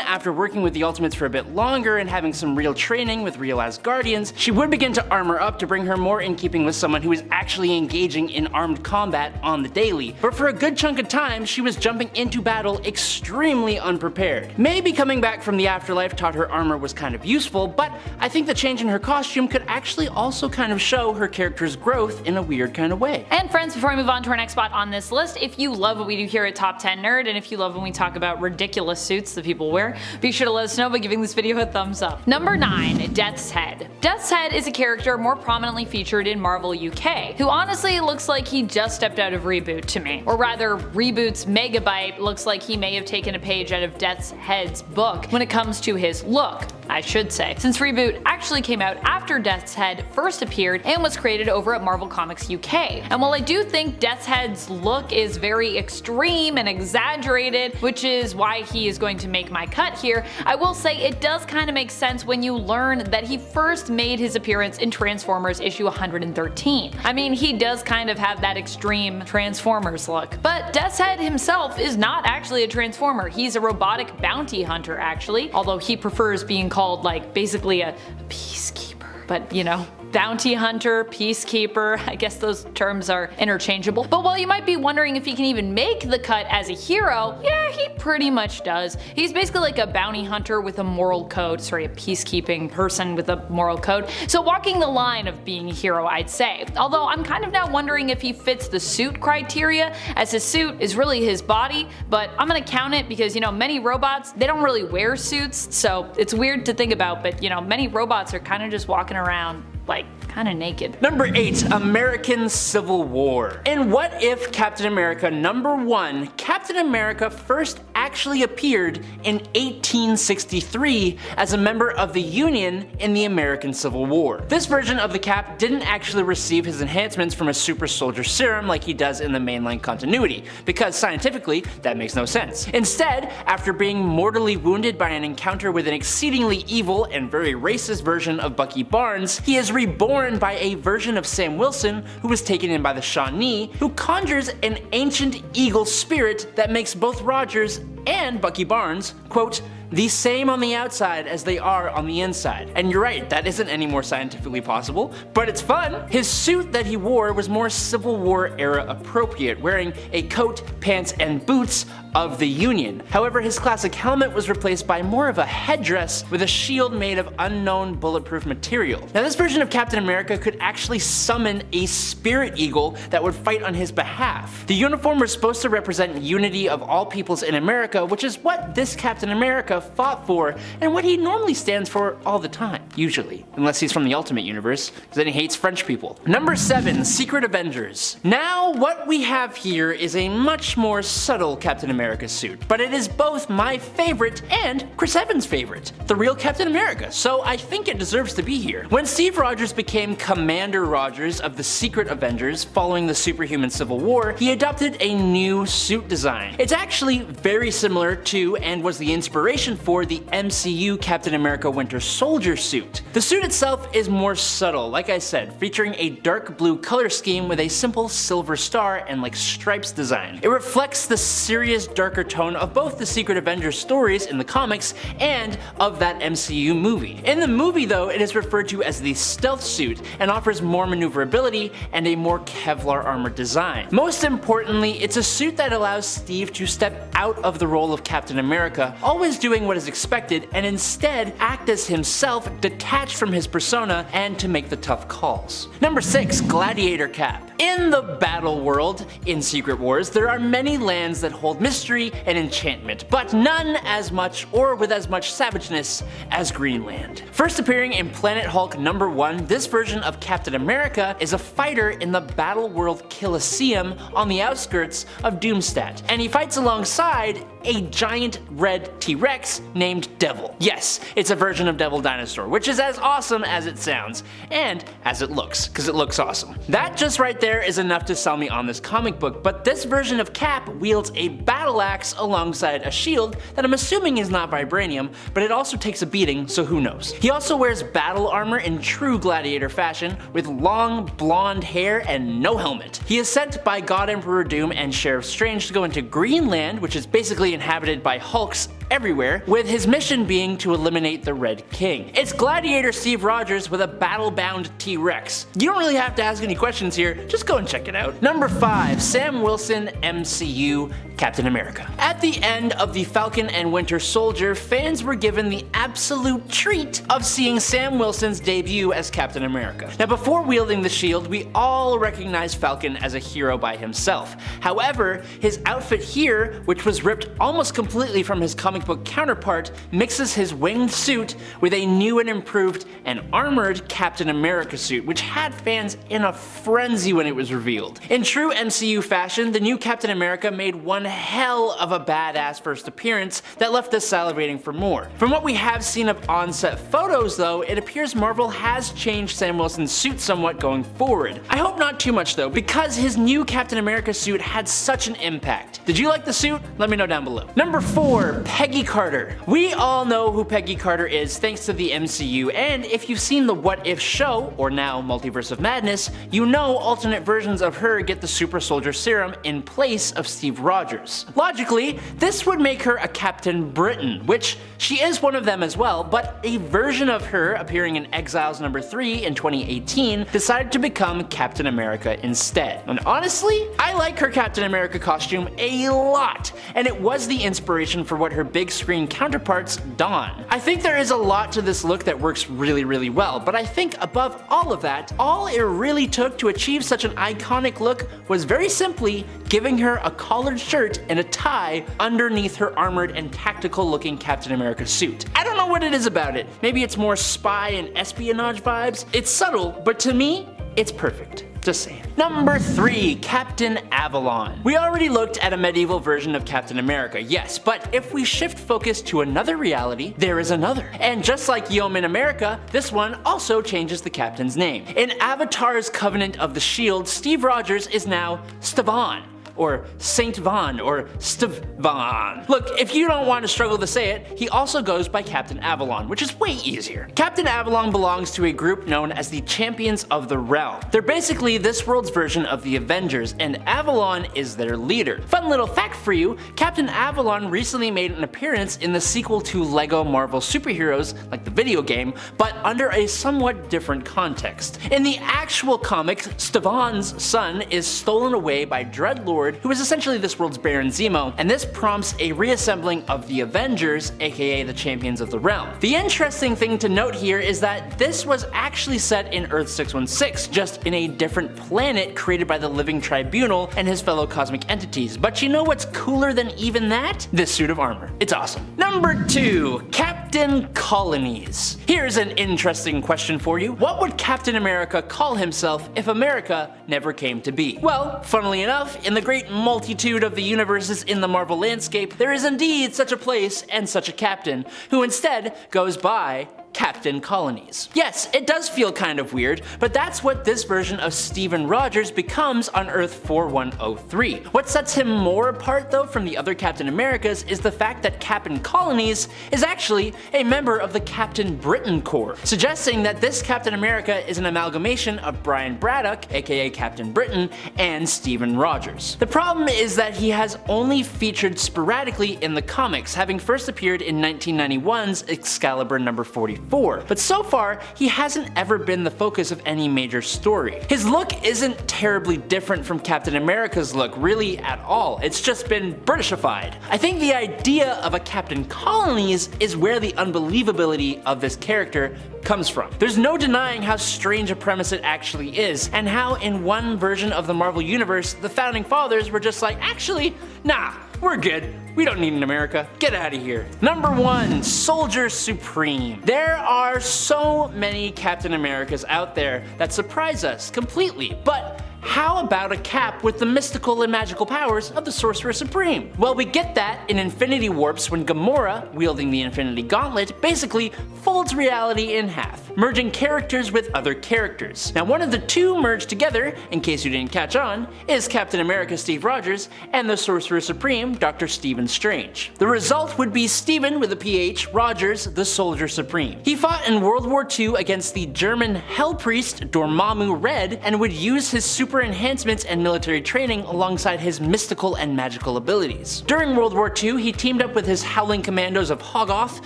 after working with the Ultimates for a bit longer and having some real training with real Asgardians, she would begin to armor up to bring her more in keeping with someone who is actually engaging in armed combat on the daily. But for a good chunk of time, she was jumping into battle extremely unprepared. Maybe coming back from the afterlife taught her armor was kind of useful, but I think the change in her costume could actually also kind of show her character's growth in a weird kind of way. And friends, before we move on to our next spot on this list, if you love what we do here at Top 10 Nerd, and if you love when we talk about ridiculous suits that people wear, be sure to let us know by giving this video a thumbs up. Number 9, Death's Head. Death's Head is a character more prominently featured in Marvel UK, who honestly looks like he just stepped out of Reboot to me. Or rather, Reboot's Megabyte looks like he may have taken a page out of Death's Head's book when it comes to his look, I should say, since Reboot actually came out after Death's Head first appeared and was created over at Marvel Comics UK. And while I do think Death's Head's look is very extreme and exaggerated, which is why he is going to make my cut here, I will say it does kind of make sense when you learn that he first made his appearance in Transformers issue 113. I mean, he does kind of have that extreme Transformers look. But Death's Head himself is not actually a Transformer. He's a robotic bounty hunter actually, although he prefers being called like basically a peacekeeper. But you know, bounty hunter, peacekeeper, I guess those terms are interchangeable. But while you might be wondering if he can even make the cut as a hero, yeah, he pretty much does. He's basically like a bounty hunter with a moral code, sorry, a peacekeeping person with a moral code. So walking the line of being a hero, I'd say. Although I'm kind of now wondering if he fits the suit criteria, as his suit is really his body, but I'm gonna count it because, you know, many robots, they don't really wear suits, so it's weird to think about, but you know, many robots are kind of just walking around like, kinda naked. Number 8, American Civil War. In What If Captain America #1, Captain America first actually appeared in 1863 as a member of the Union in the American Civil War. This version of the Cap didn't actually receive his enhancements from a super soldier serum like he does in the mainline continuity, because scientifically that makes no sense. Instead, after being mortally wounded by an encounter with an exceedingly evil and very racist version of Bucky Barnes, he is reborn by a version of Sam Wilson who was taken in by the Shawnee, who conjures an ancient eagle spirit that makes both Rogers and Bucky Barnes, quote, the same on the outside as they are on the inside. And you're right, that isn't any more scientifically possible, but it's fun. His suit that he wore was more Civil War era appropriate, wearing a coat, pants, and boots of the Union. However, his classic helmet was replaced by more of a headdress with a shield made of unknown bulletproof material. Now, this version of Captain America could actually summon a spirit eagle that would fight on his behalf. The uniform was supposed to represent unity of all peoples in America, which is what this Captain America fought for and what he normally stands for all the time, usually. Unless he's from the Ultimate Universe, because then he hates French people. Number 7, Secret Avengers. Now, what we have here is a much more subtle Captain America suit, but it is both my favorite and Chris Evans' favorite, the real Captain America, so I think it deserves to be here. When Steve Rogers became Commander Rogers of the Secret Avengers following the Superhuman Civil War, he adopted a new suit design. It's actually very similar to and was the inspiration for the MCU Captain America Winter Soldier suit. The suit itself is more subtle, like I said, featuring a dark blue color scheme with a simple silver star and like stripes design. It reflects the serious darker tone of both the Secret Avengers stories in the comics and of that MCU movie. In the movie though, it is referred to as the stealth suit and offers more maneuverability and a more Kevlar armor design. Most importantly, it's a suit that allows Steve to step out of the role of Captain America, always doing what is expected, and instead act as himself, detached from his persona, and to make the tough calls. Number 6, Gladiator Cap. In the battle world, in Secret Wars, there are many lands that hold mystery and enchantment, but none as much or with as much savageness as Greenland. First appearing in Planet Hulk #1, this version of Captain America is a fighter in the battle world Colosseum on the outskirts of Doomstat, and he fights alongside a giant red T-Rex named Devil. Yes, it's a version of Devil Dinosaur, which is as awesome as it sounds, and as it looks, because it looks awesome. That just right there is enough to sell me on this comic book, but this version of Cap wields a battle axe alongside a shield that I'm assuming is not vibranium, but it also takes a beating, so who knows. He also wears battle armor in true gladiator fashion, with long blonde hair and no helmet. He is sent by God Emperor Doom and Sheriff Strange to go into Greenland, which is basically inhabited by Hulks everywhere, with his mission being to eliminate the Red King. It's Gladiator Steve Rogers with a battle-bound T-Rex. You don't really have to ask any questions here, just go and check it out. Number 5, Sam Wilson MCU Captain America. At the end of the Falcon and Winter Soldier, fans were given the absolute treat of seeing Sam Wilson's debut as Captain America. Now, before wielding the shield, we all recognized Falcon as a hero by himself. However, his outfit here, which was ripped almost completely from his comic book counterpart, mixes his winged suit with a new and improved and armored Captain America suit, which had fans in a frenzy when it was revealed. In true MCU fashion, the new Captain America made one hell of a badass first appearance that left us salivating for more. From what we have seen of on-set photos though, it appears Marvel has changed Sam Wilson's suit somewhat going forward. I hope not too much though, because his new Captain America suit had such an impact. Did you like the suit? Let me know down below. Number 4, Peggy Carter. We all know who Peggy Carter is thanks to the MCU, and if you've seen the What If show, or now Multiverse of Madness, you know alternate versions of her get the Super Soldier Serum in place of Steve Rogers. Logically, this would make her a Captain Britain, which she is one of them as well, but a version of her appearing in Exiles #3 in 2018 decided to become Captain America instead. And honestly, I like her Captain America costume a lot, and it was the inspiration for what her big screen counterparts Dawn. I think there is a lot to this look that works really well, but I think above all of that, all it really took to achieve such an iconic look was very simply giving her a collared shirt and a tie underneath her armored and tactical looking Captain America suit. I don't know what it is about it. Maybe it's more spy and espionage vibes. It's subtle, but to me, it's perfect. Just saying. Number 3, Captain Avalon. We already looked at a medieval version of Captain America, yes, but if we shift focus to another reality, there is another. And just like Yeoman America, this one also changes the captain's name. In Avatar's Covenant of the Shield, Steve Rogers is now Stevan, or Saint Von, or Stevan. Look, if you don't want to struggle to say it, he also goes by Captain Avalon, which is way easier. Captain Avalon belongs to a group known as the Champions of the Realm. They're basically this world's version of the Avengers, and Avalon is their leader. Fun little fact for you, Captain Avalon recently made an appearance in the sequel to LEGO Marvel Superheroes, like the video game, but under a somewhat different context. In the actual comics, Stevan's son is stolen away by Dreadlord, who is essentially this world's Baron Zemo, and this prompts a reassembling of the Avengers, aka the Champions of the Realm. The interesting thing to note here is that this was actually set in Earth 616, just in a different planet created by the Living Tribunal and his fellow cosmic entities. But you know what's cooler than even that? This suit of armor. It's awesome. Number 2, Captain Colonies. Here's an interesting question for you. What would Captain America call himself if America never came to be? Well, funnily enough, in the great multitude of the universes in the Marvel landscape, there is indeed such a place and such a captain, who instead goes by Captain Colonies. Yes, it does feel kind of weird, but that's what this version of Steven Rogers becomes on Earth 4103. What sets him more apart though from the other Captain Americas is the fact that Captain Colonies is actually a member of the Captain Britain Corps, suggesting that this Captain America is an amalgamation of Brian Braddock, aka Captain Britain, and Steven Rogers. The problem is that he has only featured sporadically in the comics, having first appeared in 1991's Excalibur number 44. But so far, he hasn't ever been the focus of any major story. His look isn't terribly different from Captain America's look, really at all. It's just been Britishified. I think the idea of a Captain Colonies is where the unbelievability of this character comes from. There's no denying how strange a premise it actually is, and how in one version of the Marvel Universe, the Founding Fathers were just like, actually, nah, we're good. We don't need an America. Get out of here. Number 1, Soldier Supreme. There are so many Captain Americas out there that surprise us completely, but how about a cap with the mystical and magical powers of the Sorcerer Supreme? Well, we get that in Infinity Warps when Gamora, wielding the Infinity Gauntlet, basically folds reality in half, merging characters with other characters. Now, one of the two merged together, in case you didn't catch on, is Captain America Steve Rogers and the Sorcerer Supreme Dr. Stephen Strange. The result would be Stephen with a PH, Rogers, the Soldier Supreme. He fought in World War II against the German Hell Priest Dormammu Red and would use his super enhancements and military training alongside his mystical and magical abilities. During World War II, he teamed up with his Howling Commandos of Hoggoth,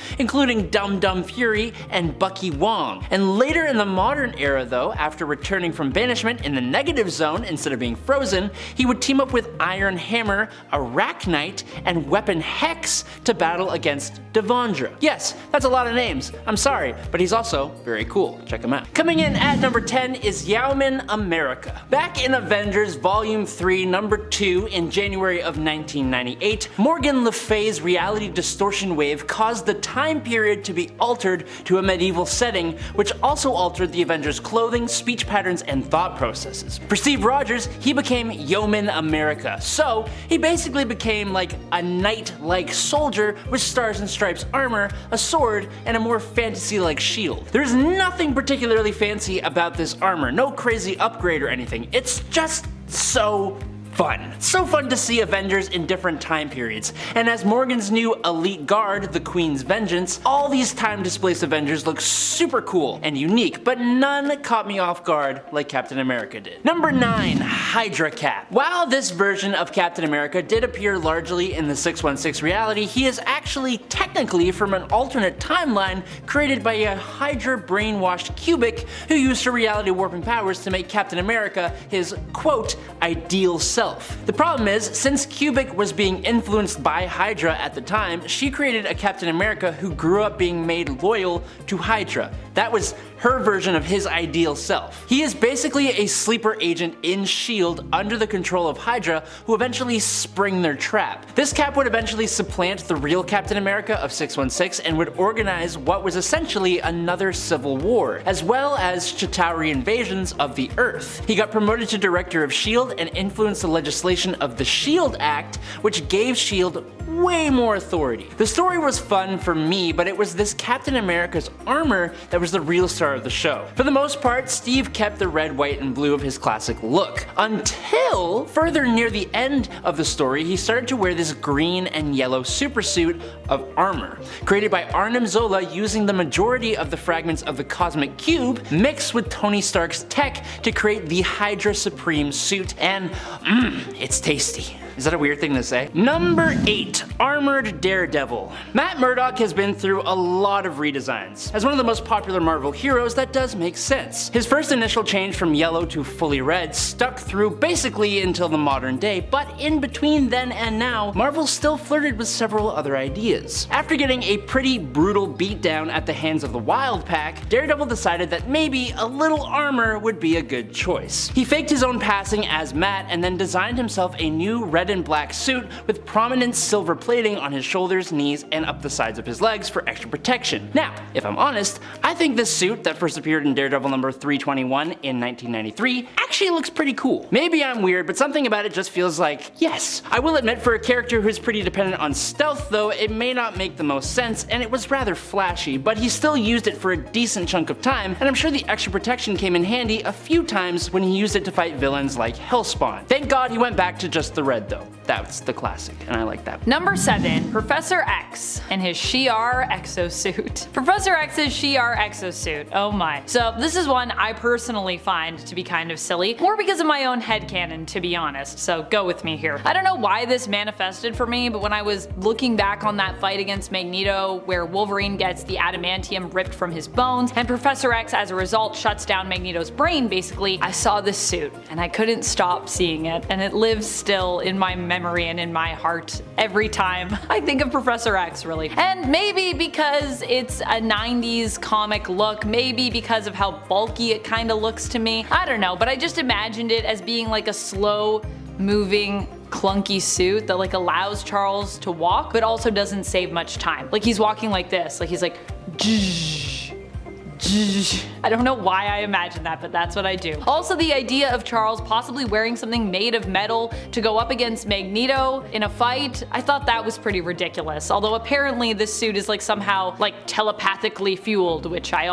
including Dum Dum Fury and Bucky Wong. And later in the modern era though, after returning from banishment in the negative zone instead of being frozen, he would team up with Iron Hammer, Arachnite, and Weapon Hex to battle against Devondra. Yes, that's a lot of names. I'm sorry, but he's also very cool. Check him out. Coming in at number 10 is Yeoman America. Back in Avengers Volume 3, Number 2 in January of 1998, Morgan Le Fay's reality distortion wave caused the time period to be altered to a medieval setting, which also altered the Avengers' clothing, speech patterns, and thought processes. For Steve Rogers, he became Yeoman America, so he basically became like a knight-like soldier with stars and stripes armor, a sword, and a more fantasy-like shield. There's nothing particularly fancy about this armor, no crazy upgrade or anything. It's just so fun. So fun to see Avengers in different time periods, and as Morgan's new elite guard, the Queen's Vengeance, all these time-displaced Avengers look super cool and unique, but none caught me off guard like Captain America did. Number 9, Hydra Cap. While this version of Captain America did appear largely in the 616 reality, he is actually technically from an alternate timeline created by a Hydra brainwashed cubic who used her reality warping powers to make Captain America his, quote, ideal self. itself. The problem is, since Cubic was being influenced by Hydra at the time, she created a Captain America who grew up being made loyal to Hydra. That was her version of his ideal self. He is basically a sleeper agent in S.H.I.E.L.D. under the control of Hydra, who eventually spring their trap. This Cap would eventually supplant the real Captain America of 616 and would organize what was essentially another civil war, as well as Chitauri invasions of the Earth. He got promoted to director of S.H.I.E.L.D. and influenced the legislation of the S.H.I.E.L.D. Act, which gave S.H.I.E.L.D. way more authority. The story was fun for me, but it was this Captain America's armor that was the real star of the show. For the most part, Steve kept the red, white, and blue of his classic look, until further near the end of the story he started to wear this green and yellow supersuit of armor, created by Arnim Zola using the majority of the fragments of the Cosmic Cube mixed with Tony Stark's tech to create the Hydra Supreme suit, and it's tasty. Is that a weird thing to say? Number 8. Armored Daredevil. Matt Murdock has been through a lot of redesigns. As one of the most popular Marvel heroes, that does make sense. His first initial change from yellow to fully red stuck through basically until the modern day, but in between then and now, Marvel still flirted with several other ideas. After getting a pretty brutal beatdown at the hands of the Wild Pack, Daredevil decided that maybe a little armor would be a good choice. He faked his own passing as Matt and then designed himself a new red and black suit with prominent silver plating on his shoulders, knees, and up the sides of his legs for extra protection. Now, if I'm honest, I think this suit that first appeared in Daredevil number 321 in 1993 actually looks pretty cool. Maybe I'm weird, but something about it just feels like yes. I will admit, for a character who's pretty dependent on stealth though, it may not make the most sense, and it was rather flashy, but he still used it for a decent chunk of time, and I'm sure the extra protection came in handy a few times when he used it to fight villains like Hellspawn. Thank God he went back to just the red though. That's the classic, and I like that. Number 7. Professor X and his Shi'ar exosuit. Professor X's Shi'ar exosuit. Oh my. So this is one I personally find to be kind of silly, more because of my own headcanon, to be honest, so go with me here. I don't know why this manifested for me, but when I was looking back on that fight against Magneto, where Wolverine gets the adamantium ripped from his bones, and Professor X as a result shuts down Magneto's brain basically, I saw this suit, and I couldn't stop seeing it, and it lives still in my memory and in my heart every time I think of Professor X, really. And maybe because it's a 90s comic look, maybe because of how bulky it kinda looks to me, I don't know, but I just imagined it as being like a slow moving clunky suit that like allows Charles to walk but also doesn't save much time. Like he's walking like this, like he's like I don't know why I imagine that, but that's what I do. Also, the idea of Charles possibly wearing something made of metal to go up against Magneto in a fight, I thought that was pretty ridiculous. Although apparently this suit is like somehow like telepathically fueled, which I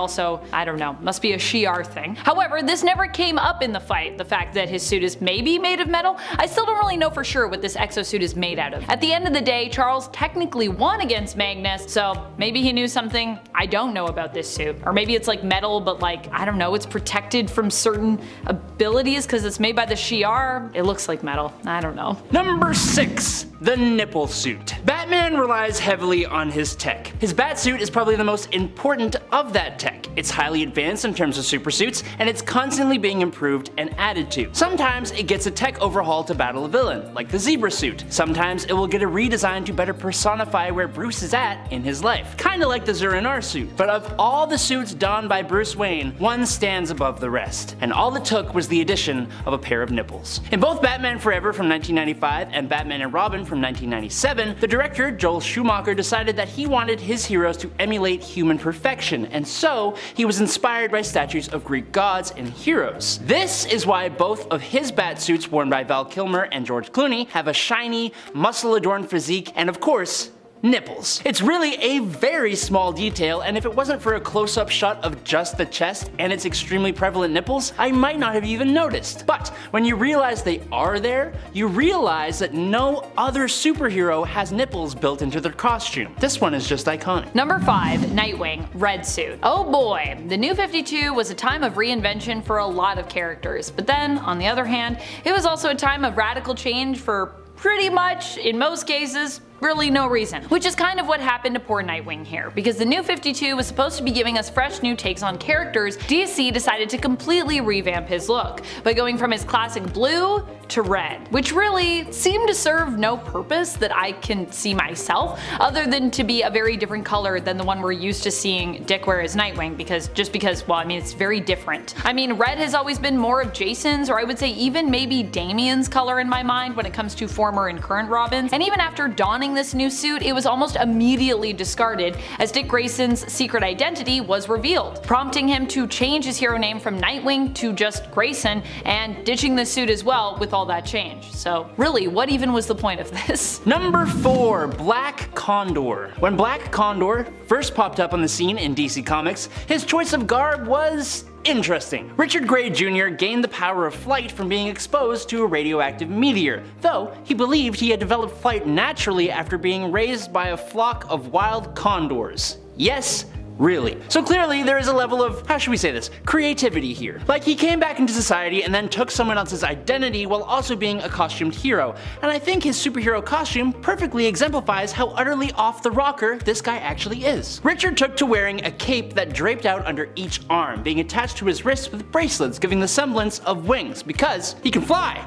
don't know, must be a Shi'ar thing. However, this never came up in the fight, the fact that his suit is maybe made of metal. I still don't really know for sure what this exosuit is made out of. At the end of the day, Charles technically won against Magnus, so maybe he knew something I don't know about this suit. Or maybe it's like metal, but like, I don't know, it's protected from certain abilities because it's made by the Shi'ar. It looks like metal. I don't know. Number 6. The nipple suit. Batman relies heavily on his tech. His Batsuit is probably the most important of that tech. It's highly advanced in terms of supersuits, and it's constantly being improved and added to. Sometimes it gets a tech overhaul to battle a villain, like the Zebra suit. Sometimes it will get a redesign to better personify where Bruce is at in his life, kinda like the Zur-En-Arrh suit. But of all the suits donned by Bruce Wayne, one stands above the rest, and all it took was the addition of a pair of nipples. In both Batman Forever from 1995 and Batman and Robin from 1997, the director, Joel Schumacher, decided that he wanted his heroes to emulate human perfection, and so he was inspired by statues of Greek gods and heroes. This is why both of his Batsuits worn by Val Kilmer and George Clooney have a shiny, muscle-adorned physique, and of course, nipples. It's really a very small detail, and if it wasn't for a close-up shot of just the chest and its extremely prevalent nipples, I might not have even noticed. But when you realize they are there, you realize that no other superhero has nipples built into their costume. This one is just iconic. Number 5. Nightwing, red suit. Oh boy, the New 52 was a time of reinvention for a lot of characters, but then, on the other hand, it was also a time of radical change for pretty much, in most cases, really no reason. Which is kind of what happened to poor Nightwing here, because the New 52 was supposed to be giving us fresh new takes on characters. DC decided to completely revamp his look by going from his classic blue to red, which really seemed to serve no purpose that I can see myself, other than to be a very different color than the one we're used to seeing Dick wear as Nightwing, because well, I mean, it's very different. I mean, red has always been more of Jason's, or I would say even maybe Damian's color in my mind when it comes to former and current Robins, and even after donning this new suit, it was almost immediately discarded as Dick Grayson's secret identity was revealed, prompting him to change his hero name from Nightwing to just Grayson, and ditching the suit as well with all that change. So really, what even was the point of this? Number 4. Black Condor. When Black Condor first popped up on the scene in DC Comics, his choice of garb was interesting. Richard Gray Jr. gained the power of flight from being exposed to a radioactive meteor, though he believed he had developed flight naturally after being raised by a flock of wild condors. Yes, really. So clearly there is a level of, how should we say this, creativity here. Like, he came back into society and then took someone else's identity while also being a costumed hero, and I think his superhero costume perfectly exemplifies how utterly off the rocker this guy actually is. Richard took to wearing a cape that draped out under each arm, being attached to his wrists with bracelets giving the semblance of wings, because he can fly.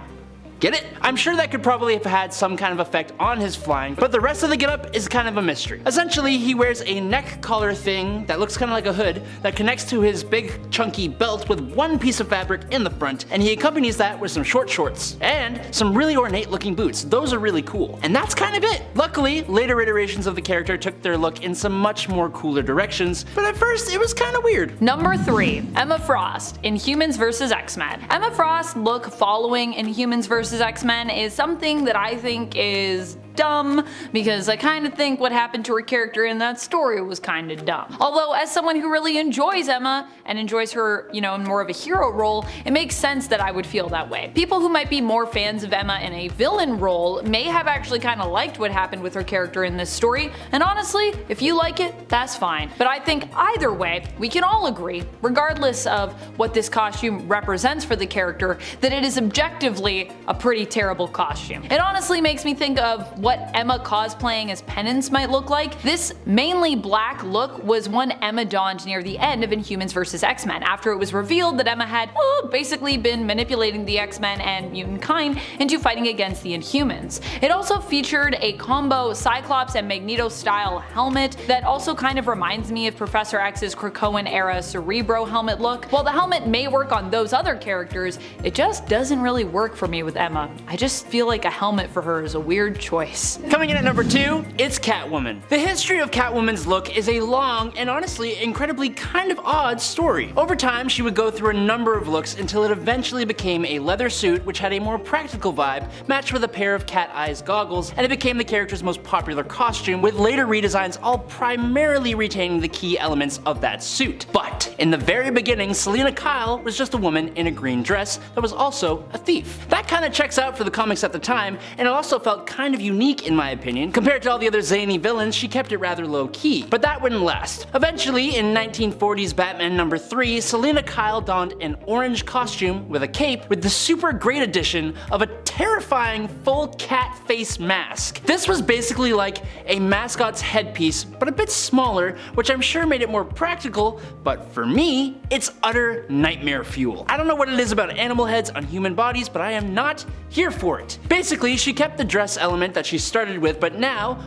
Get it? I'm sure that could probably have had some kind of effect on his flying, but the rest of the getup is kind of a mystery. Essentially, he wears a neck collar thing that looks kind of like a hood that connects to his big chunky belt with one piece of fabric in the front, and he accompanies that with some short shorts and some really ornate looking boots. Those are really cool. And that's kind of it. Luckily, later iterations of the character took their look in some much more cooler directions, but at first it was kind of weird. Number 3. Emma Frost in Humans vs. X-Men. Emma Frost's look following in Humans vs. X-Men is something that I think is dumb, because I kind of think what happened to her character in that story was kind of dumb. Although, as someone who really enjoys Emma and enjoys her, in more of a hero role, it makes sense that I would feel that way. People who might be more fans of Emma in a villain role may have actually kind of liked what happened with her character in this story, and honestly, if you like it, that's fine. But I think either way, we can all agree, regardless of what this costume represents for the character, that it is objectively a pretty terrible costume. It honestly makes me think of what Emma cosplaying as Penance might look like. This mainly black look was one Emma donned near the end of Inhumans vs. X-Men, after it was revealed that Emma had basically been manipulating the X-Men and mutant kind into fighting against the Inhumans. It also featured a combo Cyclops and Magneto style helmet that also kind of reminds me of Professor X's Krakoan era Cerebro helmet look. While the helmet may work on those other characters, it just doesn't really work for me with Emma. I just feel like a helmet for her is a weird choice. Coming in at number 2, it's Catwoman. The history of Catwoman's look is a long and honestly incredibly kind of odd story. Over time, she would go through a number of looks until it eventually became a leather suit which had a more practical vibe, matched with a pair of cat eyes goggles, and it became the character's most popular costume, with later redesigns all primarily retaining the key elements of that suit. But in the very beginning, Selina Kyle was just a woman in a green dress that was also a thief. That kind of checks out for the comics at the time, and it also felt kind of unique in my opinion. Compared to all the other zany villains, she kept it rather low key. But that wouldn't last. Eventually, in 1940's Batman number 3, Selina Kyle donned an orange costume with a cape with the super great addition of a terrifying full cat face mask. This was basically like a mascot's headpiece, but a bit smaller, which I'm sure made it more practical, but for me, it's utter nightmare fuel. I don't know what it is about animal heads on human bodies, but I am not here for it. Basically, she kept the dress element that she started with, but now,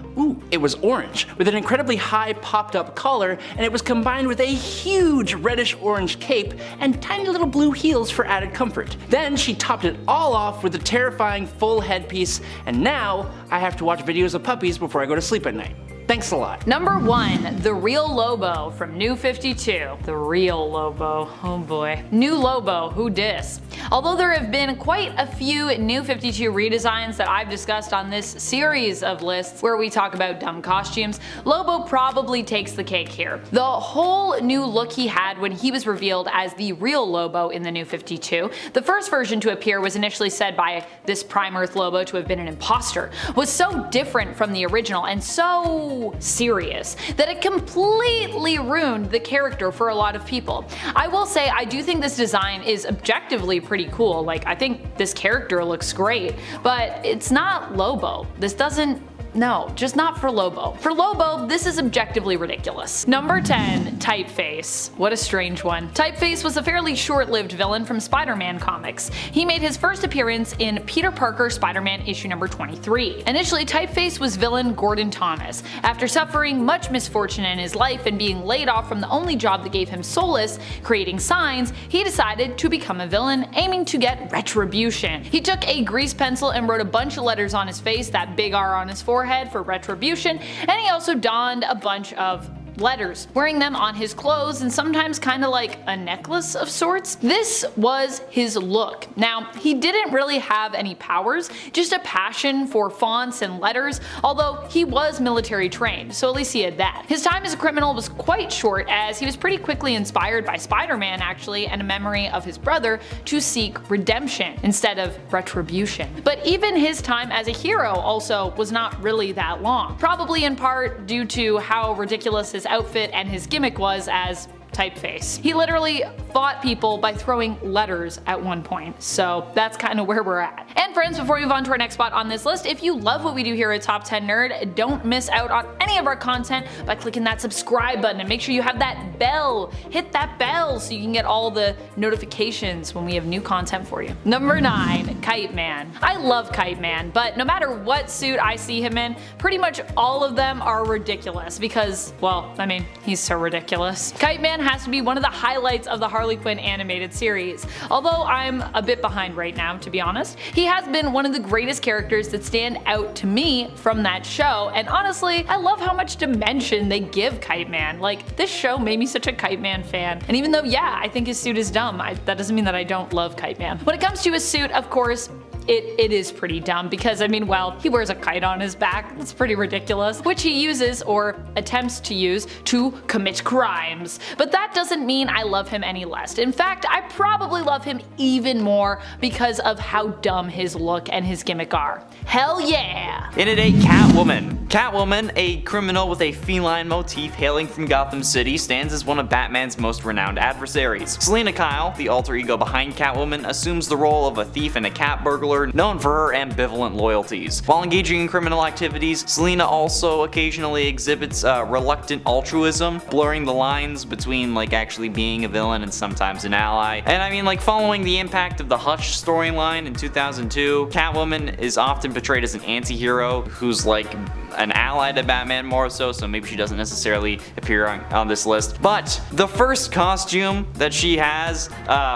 it was orange, with an incredibly high popped up collar, and it was combined with a huge reddish orange cape and tiny little blue heels for added comfort. Then she topped it all off with a terrifying full headpiece, and now I have to watch videos of puppies before I go to sleep at night. Thanks a lot. Number 1. The Real Lobo from New 52. The Real Lobo. Oh boy. New Lobo, who dis? Although there have been quite a few New 52 redesigns that I've discussed on this series of lists where we talk about dumb costumes, Lobo probably takes the cake here. The whole new look he had when he was revealed as the real Lobo in the New 52, the first version to appear was initially said by this Prime Earth Lobo to have been an imposter, was so different from the original and so serious that it completely ruined the character for a lot of people. I will say I do think this design is objectively pretty cool. Like, I think this character looks great, but it's not Lobo. This doesn't no, just not for Lobo. For Lobo, this is objectively ridiculous. Number 10, Typeface. What a strange one. Typeface was a fairly short-lived villain from Spider-Man comics. He made his first appearance in Peter Parker Spider-Man issue number 23. Initially, Typeface was villain Gordon Thomas. After suffering much misfortune in his life and being laid off from the only job that gave him solace, creating signs, he decided to become a villain, aiming to get retribution. He took a grease pencil and wrote a bunch of letters on his face, that big R on his forehead for retribution, and he also donned a bunch of letters, wearing them on his clothes and sometimes kinda like a necklace of sorts. This was his look. Now, he didn't really have any powers, just a passion for fonts and letters, although he was military trained, so at least he had that. His time as a criminal was quite short, as he was pretty quickly inspired by Spider-Man actually, and a memory of his brother, to seek redemption instead of retribution. But even his time as a hero also was not really that long, probably in part due to how ridiculous his outfit and his gimmick was as Typeface. He literally fought people by throwing letters at one point, so that's kind of where we're at. And friends, before we move on to our next spot on this list, if you love what we do here at Top 10 Nerd, don't miss out on any of our content by clicking that subscribe button, and make sure you have that bell. Hit that bell so you can get all the notifications when we have new content for you. Number 9, Kite Man. I love Kite Man, but no matter what suit I see him in, pretty much all of them are ridiculous because, well, I mean, he's so ridiculous. Kite Man has to be one of the highlights of the Harley Quinn animated series. Although I'm a bit behind right now, to be honest, he has been one of the greatest characters that stand out to me from that show, and honestly, I love how much dimension they give Kite Man. Like, this show made me such a Kite Man fan, and even though, yeah, I think his suit is dumb, that doesn't mean that I don't love Kite Man. When it comes to his suit, of course, it is pretty dumb because, I mean, well, he wears a kite on his back. That's pretty ridiculous, which he uses, or attempts to use, to commit crimes. But that doesn't mean I love him any less. In fact, I probably love him even more because of how dumb his look and his gimmick are. Hell yeah! In at 8, Catwoman. Catwoman, a criminal with a feline motif hailing from Gotham City, stands as one of Batman's most renowned adversaries. Selina Kyle, the alter ego behind Catwoman, assumes the role of a thief and a cat burglar known for her ambivalent loyalties. While engaging in criminal activities, Selina also occasionally exhibits reluctant altruism, blurring the lines between like actually being a villain and sometimes an ally. And I mean, like, following the impact of the Hush storyline in 2002, Catwoman is often portrayed as an anti-hero who's like an ally to Batman more so maybe she doesn't necessarily appear on this list. But the first costume that she has,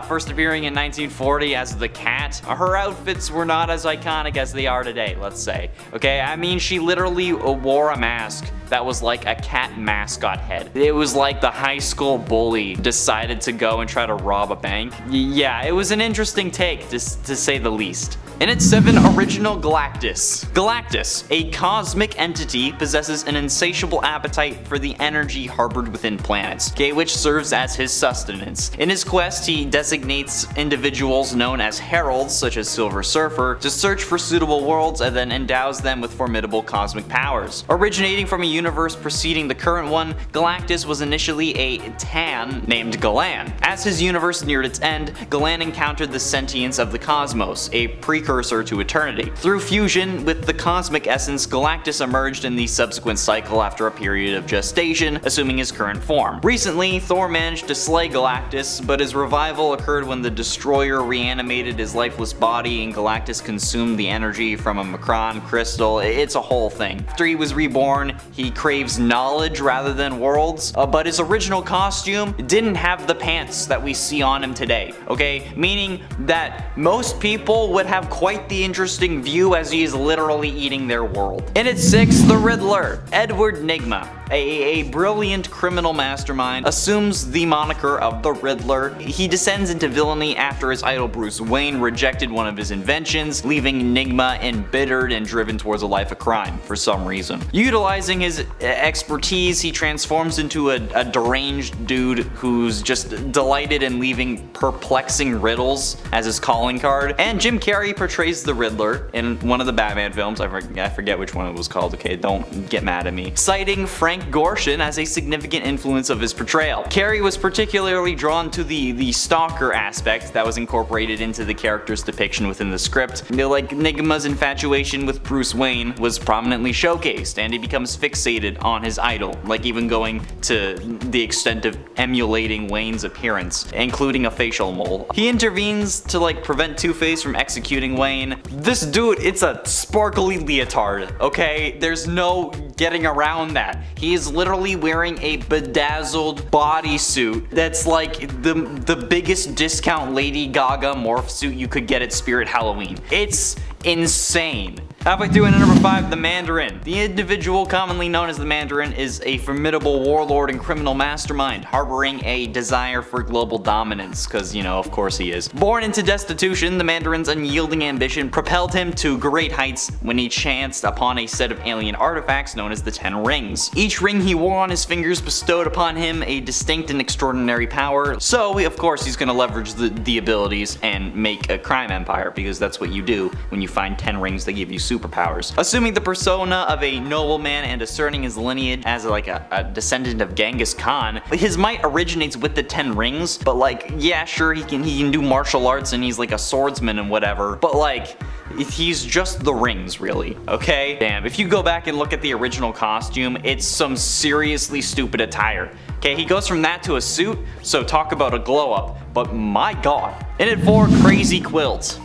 first appearing in 1940 as the Cat, her outfits were not as iconic as they are today, let's say. Okay, I mean, she literally wore a mask that was like a cat mascot head. It was like the high school bully decided to go and try to rob a bank. Yeah, it was an interesting take, to say the least. In at 7, Original Galactus. Galactus, a cosmic entity, possesses an insatiable appetite for the energy harbored within planets, okay, which serves as his sustenance. In his quest, he designates individuals known as heralds, such as Silver Surfer, to search for suitable worlds and then endows them with formidable cosmic powers. Originating from a universe preceding the current one, Galactus was initially a Tan named Galan. As his universe neared its end, Galan encountered the sentience of the cosmos, a precursor to eternity. Through fusion with the cosmic essence, Galactus emerged in the subsequent cycle after a period of gestation, assuming his current form. Recently, Thor managed to slay Galactus, but his revival occurred when the Destroyer reanimated his lifeless body and Galactus consumed the energy from a Macron crystal. It's a whole thing. After he was reborn, he craves knowledge rather than worlds, but his original costume didn't have the pants that we see on him today, okay? Meaning that most people would have quite the interesting view as he is literally eating their world. In at 6, the Riddler. Edward Nygma, a brilliant criminal mastermind, assumes the moniker of the Riddler. He descends into villainy after his idol Bruce Wayne rejected one of his inventions, leaving Nygma embittered and driven towards a life of crime for some reason. Utilizing his expertise, he transforms into a deranged dude who's just delighted in leaving perplexing riddles as his calling card. And Jim Carrey portrays the Riddler in one of the Batman films. I forget which one it was called, okay, don't get mad at me. Citing Frank Frank Gorshin as a significant influence of his portrayal. Carey was particularly drawn to the stalker aspect that was incorporated into the character's depiction within the script. Like Nigma's infatuation with Bruce Wayne was prominently showcased, and he becomes fixated on his idol, like even going to the extent of emulating Wayne's appearance, including a facial mole. He intervenes to like prevent Two-Face from executing Wayne. This dude, it's a sparkly leotard, okay? There's no getting around that. He is literally wearing a bedazzled bodysuit that's like the biggest discount Lady Gaga morph suit you could get at Spirit Halloween. It's insane. Halfway through, in at number 5, the Mandarin. The individual commonly known as the Mandarin is a formidable warlord and criminal mastermind, harboring a desire for global dominance, because, you know, of course he is. Born into destitution, the Mandarin's unyielding ambition propelled him to great heights when he chanced upon a set of alien artifacts known as the 10 Rings. Each ring he wore on his fingers bestowed upon him a distinct and extraordinary power, so of course he's gonna leverage the abilities and make a crime empire, because that's what you do when you find 10 rings that give you superpowers. Assuming the persona of a nobleman and asserting his lineage as like a descendant of Genghis Khan, his might originates with the 10 rings, but like, yeah, sure, he can do martial arts and he's like a swordsman and whatever, but like, he's just the rings, really, okay? Damn, if you go back and look at the original costume, it's some seriously stupid attire. Okay, he goes from that to a suit, so talk about a glow up, but my god. In at 4, Crazy Quilt.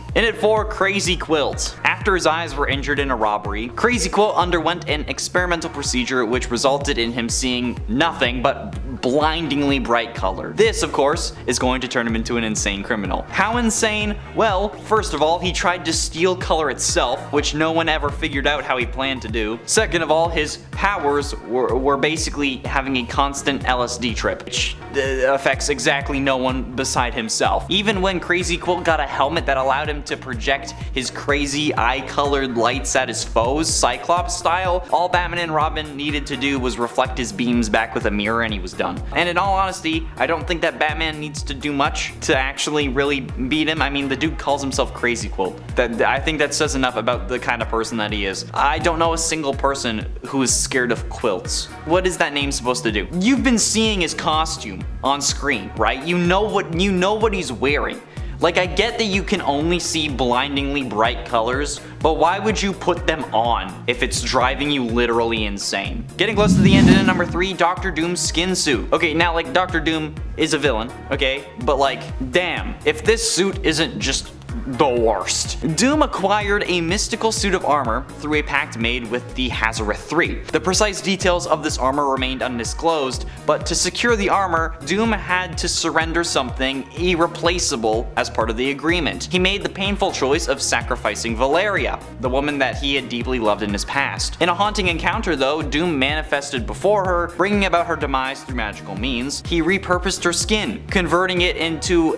After his eyes were injured in a robbery, Crazy Quilt underwent an experimental procedure which resulted in him seeing nothing but blindingly bright color. This, of course, is going to turn him into an insane criminal. How insane? Well, first of all, he tried to steal color itself, which no one ever figured out how he planned to do. Second of all, his powers were basically having a constant LSD trip, which affects exactly no one beside himself. Even when Crazy Quilt got a helmet that allowed him to project his crazy eye-colored lights at his foes, Cyclops style, all Batman and Robin needed to do was reflect his beams back with a mirror and he was done. And in all honesty, I don't think that Batman needs to do much to actually really beat him. I mean, the dude calls himself Crazy Quilt. I think that says enough about the kind of person that he is. I don't know a single person who is scared of quilts. What is that name supposed to do? You've been seeing his costume on screen, right? You know what he's wearing. Like, I get that you can only see blindingly bright colors, but why would you put them on if it's driving you literally insane? Getting close to the end, in at number 3, Dr. Doom's skin suit. Okay, now like Dr. Doom is a villain, okay? But like, damn, if this suit isn't just the worst. Doom acquired a mystical suit of armor through a pact made with the Hazareth 3. The precise details of this armor remained undisclosed, but to secure the armor, Doom had to surrender something irreplaceable as part of the agreement. He made the painful choice of sacrificing Valeria, the woman that he had deeply loved in his past. In a haunting encounter though, Doom manifested before her, bringing about her demise through magical means. He repurposed her skin, converting it into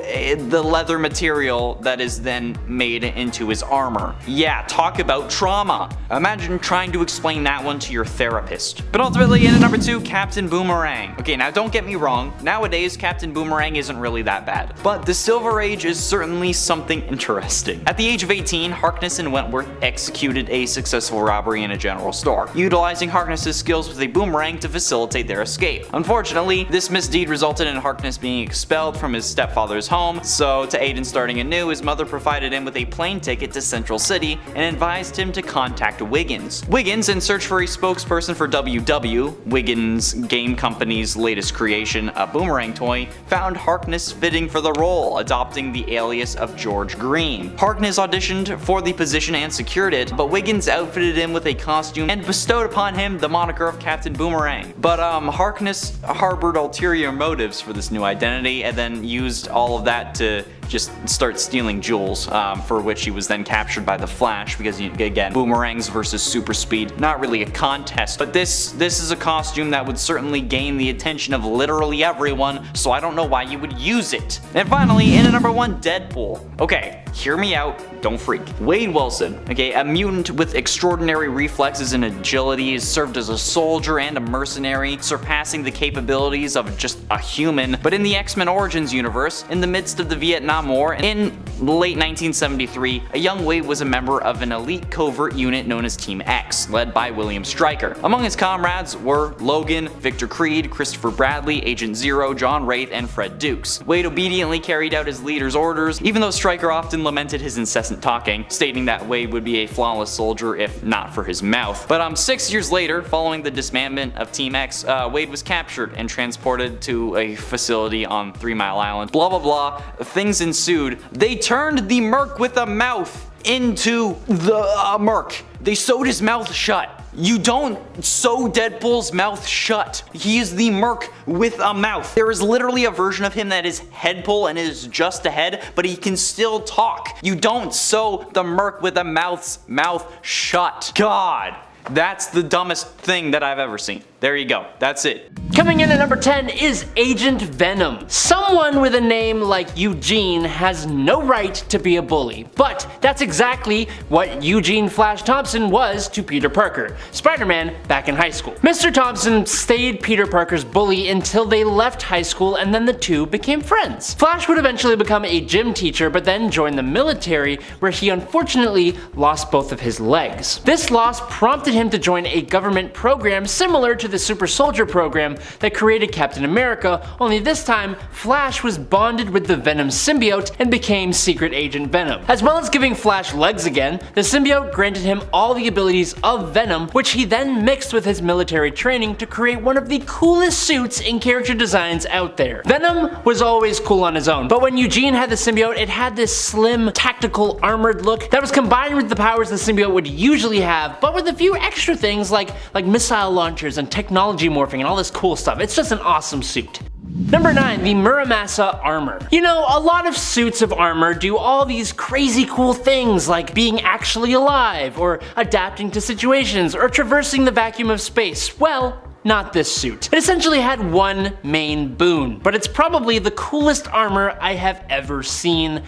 the leather material that is then made into his armor. Yeah, talk about trauma. Imagine trying to explain that one to your therapist. But ultimately, in at number 2, Captain Boomerang. Okay, now don't get me wrong, nowadays Captain Boomerang isn't really that bad, but the Silver Age is certainly something interesting. At the age of 18, Harkness and Wentworth executed a successful robbery in a general store, utilizing Harkness's skills with a boomerang to facilitate their escape. Unfortunately, this misdeed resulted in Harkness being expelled from his stepfather's home, so to aid in starting anew, his mother provided him with a plane ticket to Central City and advised him to contact Wiggins. Wiggins, in search for a spokesperson for WW, Wiggins Game Company's latest creation, a boomerang toy, found Harkness fitting for the role, adopting the alias of George Green. Harkness auditioned for the position and secured it, but Wiggins outfitted him with a costume and bestowed upon him the moniker of Captain Boomerang. But Harkness harbored ulterior motives for this new identity and then used all of that to just start stealing jewels, for which he was then captured by the Flash, because again, boomerangs versus super speed, not really a contest, but this is a costume that would certainly gain the attention of literally everyone, so I don't know why you would use it. And finally, in at number 1, Deadpool. Okay, hear me out, don't freak. Wade Wilson, okay, a mutant with extraordinary reflexes and agility, has served as a soldier and a mercenary, surpassing the capabilities of just a human. But in the X-Men Origins universe, in the midst of the Vietnam Vietnam War. In late 1973, a young Wade was a member of an elite covert unit known as Team X, led by William Stryker. Among his comrades were Logan, Victor Creed, Christopher Bradley, Agent Zero, John Wraith, and Fred Dukes. Wade obediently carried out his leader's orders, even though Stryker often lamented his incessant talking, stating that Wade would be a flawless soldier if not for his mouth. But 6 years later, following the dismantlement of Team X, Wade was captured and transported to a facility on 3 Mile Island. Blah blah blah, things ensued. They turned the merc with a mouth into the merc. They sewed his mouth shut. You don't sew Deadpool's mouth shut. He is the merc with a mouth. There is literally a version of him that is Headpool and is just a head, but he can still talk. You don't sew the merc with a mouth shut. God, that's the dumbest thing that I've ever seen. There you go. That's it. Coming in at number 10 is Agent Venom. Someone with a name like Eugene has no right to be a bully, but that's exactly what Eugene Flash Thompson was to Peter Parker, Spider-Man back in high school. Mr. Thompson stayed Peter Parker's bully until they left high school, and then the two became friends. Flash would eventually become a gym teacher, but then join the military, where he unfortunately lost both of his legs. This loss prompted him to join a government program similar to the Super Soldier program that created Captain America, only this time Flash was bonded with the Venom symbiote and became Secret Agent Venom. As well as giving Flash legs again, the symbiote granted him all the abilities of Venom, which he then mixed with his military training to create one of the coolest suits and character designs out there. Venom was always cool on his own, but when Eugene had the symbiote, it had this slim, tactical, armored look that was combined with the powers the symbiote would usually have, but with a few extra things like missile launchers and technology morphing and all this cool stuff. It's just an awesome suit. Number 9, the Muramasa armor. You know, a lot of suits of armor do all these crazy cool things like being actually alive, or adapting to situations, or traversing the vacuum of space. Well, not this suit. It essentially had one main boon, but it's probably the coolest armor I have ever seen.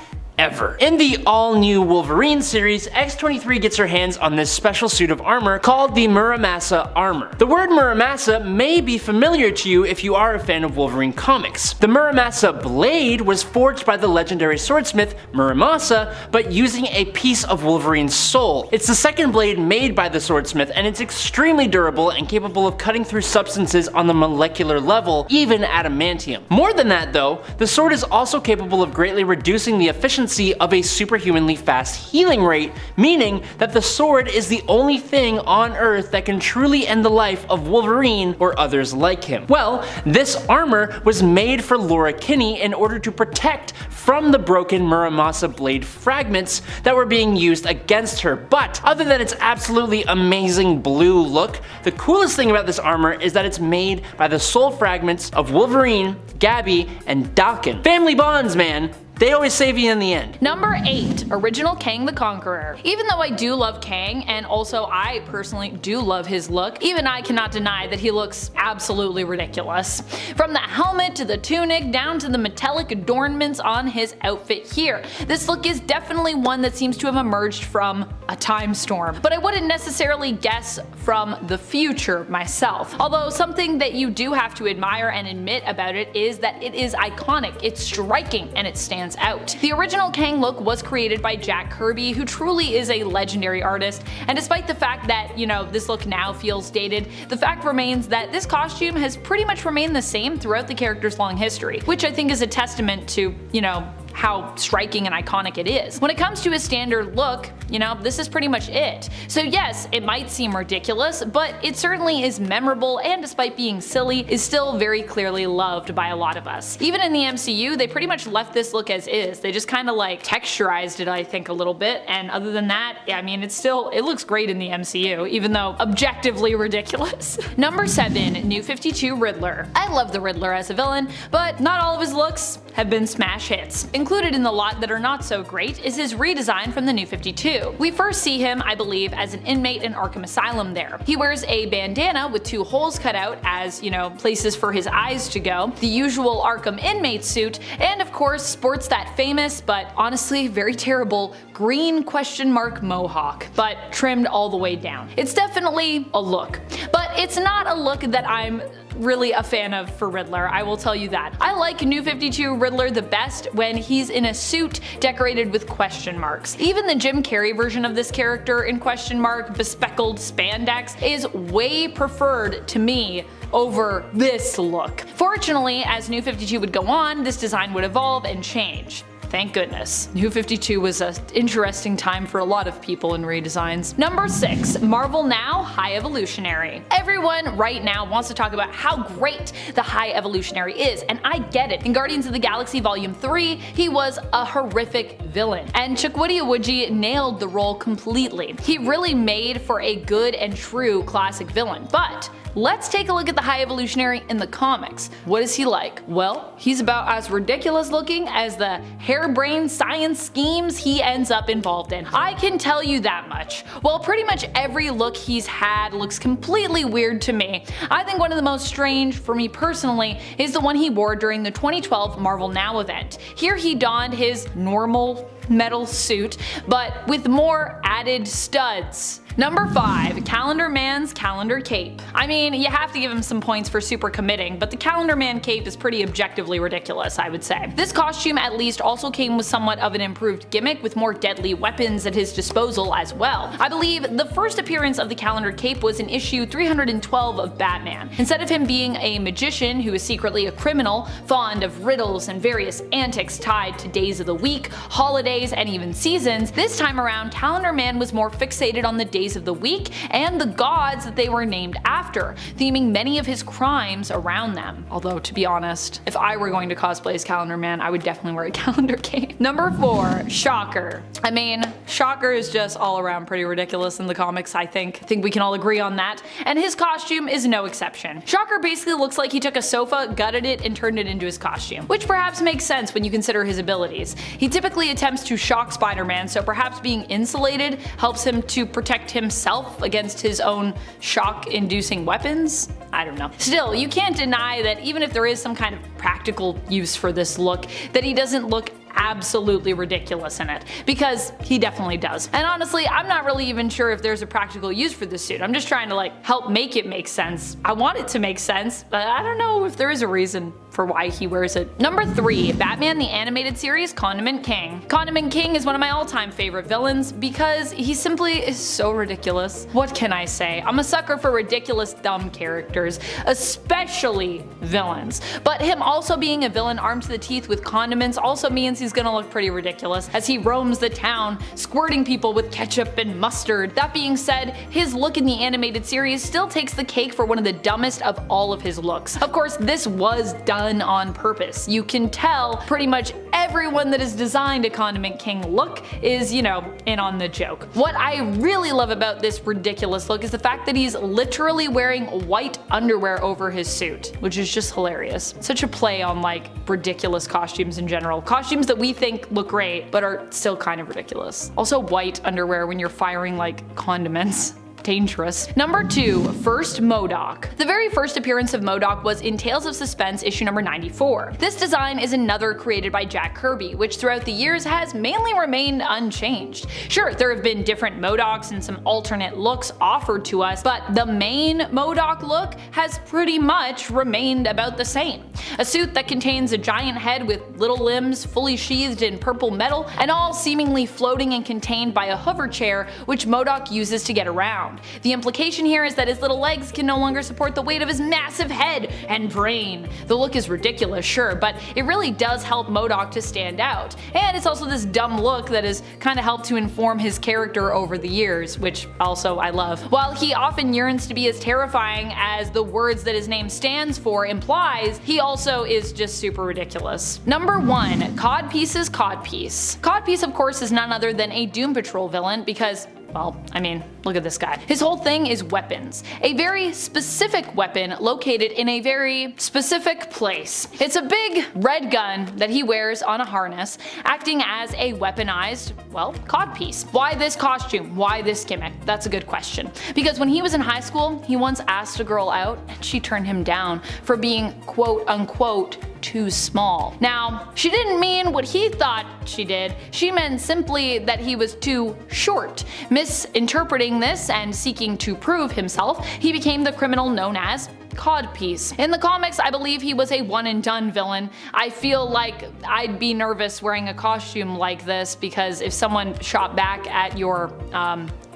In the all-new Wolverine series, X-23 gets her hands on this special suit of armor called the Muramasa armor. The word Muramasa may be familiar to you if you are a fan of Wolverine comics. The Muramasa blade was forged by the legendary swordsmith Muramasa, but using a piece of Wolverine's soul. It's the second blade made by the swordsmith, and it's extremely durable and capable of cutting through substances on the molecular level, even adamantium. More than that though, the sword is also capable of greatly reducing the efficiency of a superhumanly fast healing rate, meaning that the sword is the only thing on Earth that can truly end the life of Wolverine or others like him. Well, this armor was made for Laura Kinney in order to protect from the broken Muramasa blade fragments that were being used against her. But other than its absolutely amazing blue look, the coolest thing about this armor is that it's made by the soul fragments of Wolverine, Gabby, and Daken. Family bonds, man. They always save you in the end. Number 8, Original Kang the Conqueror. Even though I do love Kang, and also I personally do love his look, even I cannot deny that he looks absolutely ridiculous. From the helmet to the tunic down to the metallic adornments on his outfit here. This look is definitely one that seems to have emerged from a time storm, but I wouldn't necessarily guess from the future myself. Although something that you do have to admire and admit about it is that it is iconic, it's striking, and it stands out. The original Kang look was created by Jack Kirby, who truly is a legendary artist, and despite the fact that, you know, this look now feels dated, the fact remains that this costume has pretty much remained the same throughout the character's long history, which I think is a testament to, you know, how striking and iconic it is. When it comes to his standard look, you know, this is pretty much it. So yes, it might seem ridiculous, but it certainly is memorable, and despite being silly, is still very clearly loved by a lot of us. Even in the MCU, they pretty much left this look as is. They just kind of like texturized it, I think, a little bit, and other than that, I mean, it looks great in the MCU, even though objectively ridiculous. Number 7, New 52 Riddler. I love the Riddler as a villain, but not all of his looks have been smash hits. Included in the lot that are not so great is his redesign from the New 52. We first see him, I believe, as an inmate in Arkham Asylum there. He wears a bandana with 2 holes cut out as, you know, places for his eyes to go, the usual Arkham inmate suit, and of course sports that famous, but honestly very terrible, green question mark mohawk, but trimmed all the way down. It's definitely a look, but it's not a look that I'm really a fan of for Riddler, I will tell you that. I like New 52 Riddler the best when he's in a suit decorated with question marks. Even the Jim Carrey version of this character in question mark bespeckled spandex is way preferred to me over this look. Fortunately, as New 52 would go on, this design would evolve and change. Thank goodness. New 52 was an interesting time for a lot of people in redesigns. Number 6. Marvel Now High Evolutionary. Everyone right now wants to talk about how great the High Evolutionary is, and I get it. In Guardians of the Galaxy Volume 3, he was a horrific villain, and Chukwudi Iwuji nailed the role completely. He really made for a good and true classic villain, but let's take a look at the High Evolutionary in the comics. What is he like? Well, he's about as ridiculous looking as the harebrained science schemes he ends up involved in. I can tell you that much. Well, pretty much every look he's had looks completely weird to me. I think one of the most strange, for me personally, is the one he wore during the 2012 Marvel Now event. Here he donned his normal metal suit, but with more added studs. Number 5. Calendar Man's Calendar Cape. I mean, you have to give him some points for super committing, but the Calendar Man cape is pretty objectively ridiculous, I would say. This costume at least also came with somewhat of an improved gimmick with more deadly weapons at his disposal as well. I believe the first appearance of the Calendar Cape was in issue 312 of Batman. Instead of him being a magician who is secretly a criminal, fond of riddles and various antics tied to days of the week, holidays, and even seasons, this time around Calendar Man was more fixated on the days of the week and the gods that they were named after, theming many of his crimes around them. Although, to be honest, if I were going to cosplay as Calendar Man, I would definitely wear a calendar cape. Number 4. Shocker. I mean, Shocker is just all around pretty ridiculous in the comics, I think. I think we can all agree on that, and his costume is no exception. Shocker basically looks like he took a sofa, gutted it, and turned it into his costume, which perhaps makes sense when you consider his abilities. He typically attempts to shock Spider-Man, so perhaps being insulated helps him to protect himself against his own shock-inducing weapons? I don't know. Still, you can't deny that even if there is some kind of practical use for this look, that he doesn't look absolutely ridiculous in it, because he definitely does. And honestly, I'm not really even sure if there's a practical use for this suit. I'm just trying to help make it make sense. I want it to make sense, but I don't know if there is a reason for why he wears it. Number 3. Batman the Animated Series Condiment King. Condiment King is one of my all-time favorite villains because he simply is so ridiculous. What can I say? I'm a sucker for ridiculous dumb characters, especially villains. But him also being a villain armed to the teeth with condiments also means he's gonna look pretty ridiculous as he roams the town, squirting people with ketchup and mustard. That being said, his look in the animated series still takes the cake for one of the dumbest of all of his looks. Of course, this was done on purpose. You can tell pretty much everyone that has designed a Condiment King look is, in on the joke. What I really love about this ridiculous look is the fact that he's literally wearing white underwear over his suit, which is just hilarious. Such a play on ridiculous costumes in general. Costumes that we think look great, but are still kind of ridiculous. Also white underwear when you're firing condiments. Dangerous. Number 2. First MODOK. The very first appearance of MODOK was in Tales of Suspense issue number 94. This design is another created by Jack Kirby, which throughout the years has mainly remained unchanged. Sure, there have been different MODOKs and some alternate looks offered to us, but the main MODOK look has pretty much remained about the same. A suit that contains a giant head with little limbs fully sheathed in purple metal, and all seemingly floating and contained by a hover chair which MODOK uses to get around. The implication here is that his little legs can no longer support the weight of his massive head and brain. The look is ridiculous, sure, but it really does help MODOK to stand out. And it's also this dumb look that has kind of helped to inform his character over the years, which also I love. While he often yearns to be as terrifying as the words that his name stands for implies, he also is just super ridiculous. Number 1. Codpiece's Codpiece. Codpiece, of course, is none other than a Doom Patrol villain because, well, I mean, look at this guy. His whole thing is weapons. A very specific weapon located in a very specific place. It's a big red gun that he wears on a harness, acting as a weaponized, codpiece. Why this costume? Why this gimmick? That's a good question. Because when he was in high school, he once asked a girl out and she turned him down for being quote unquote too small. Now, she didn't mean what he thought she did, she meant simply that he was too short. Misinterpreting this and seeking to prove himself, he became the criminal known as codpiece. In the comics, I believe he was a one and done villain. I feel like I'd be nervous wearing a costume like this because if someone shot back at your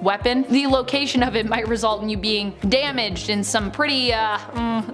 weapon, the location of it might result in you being damaged in some pretty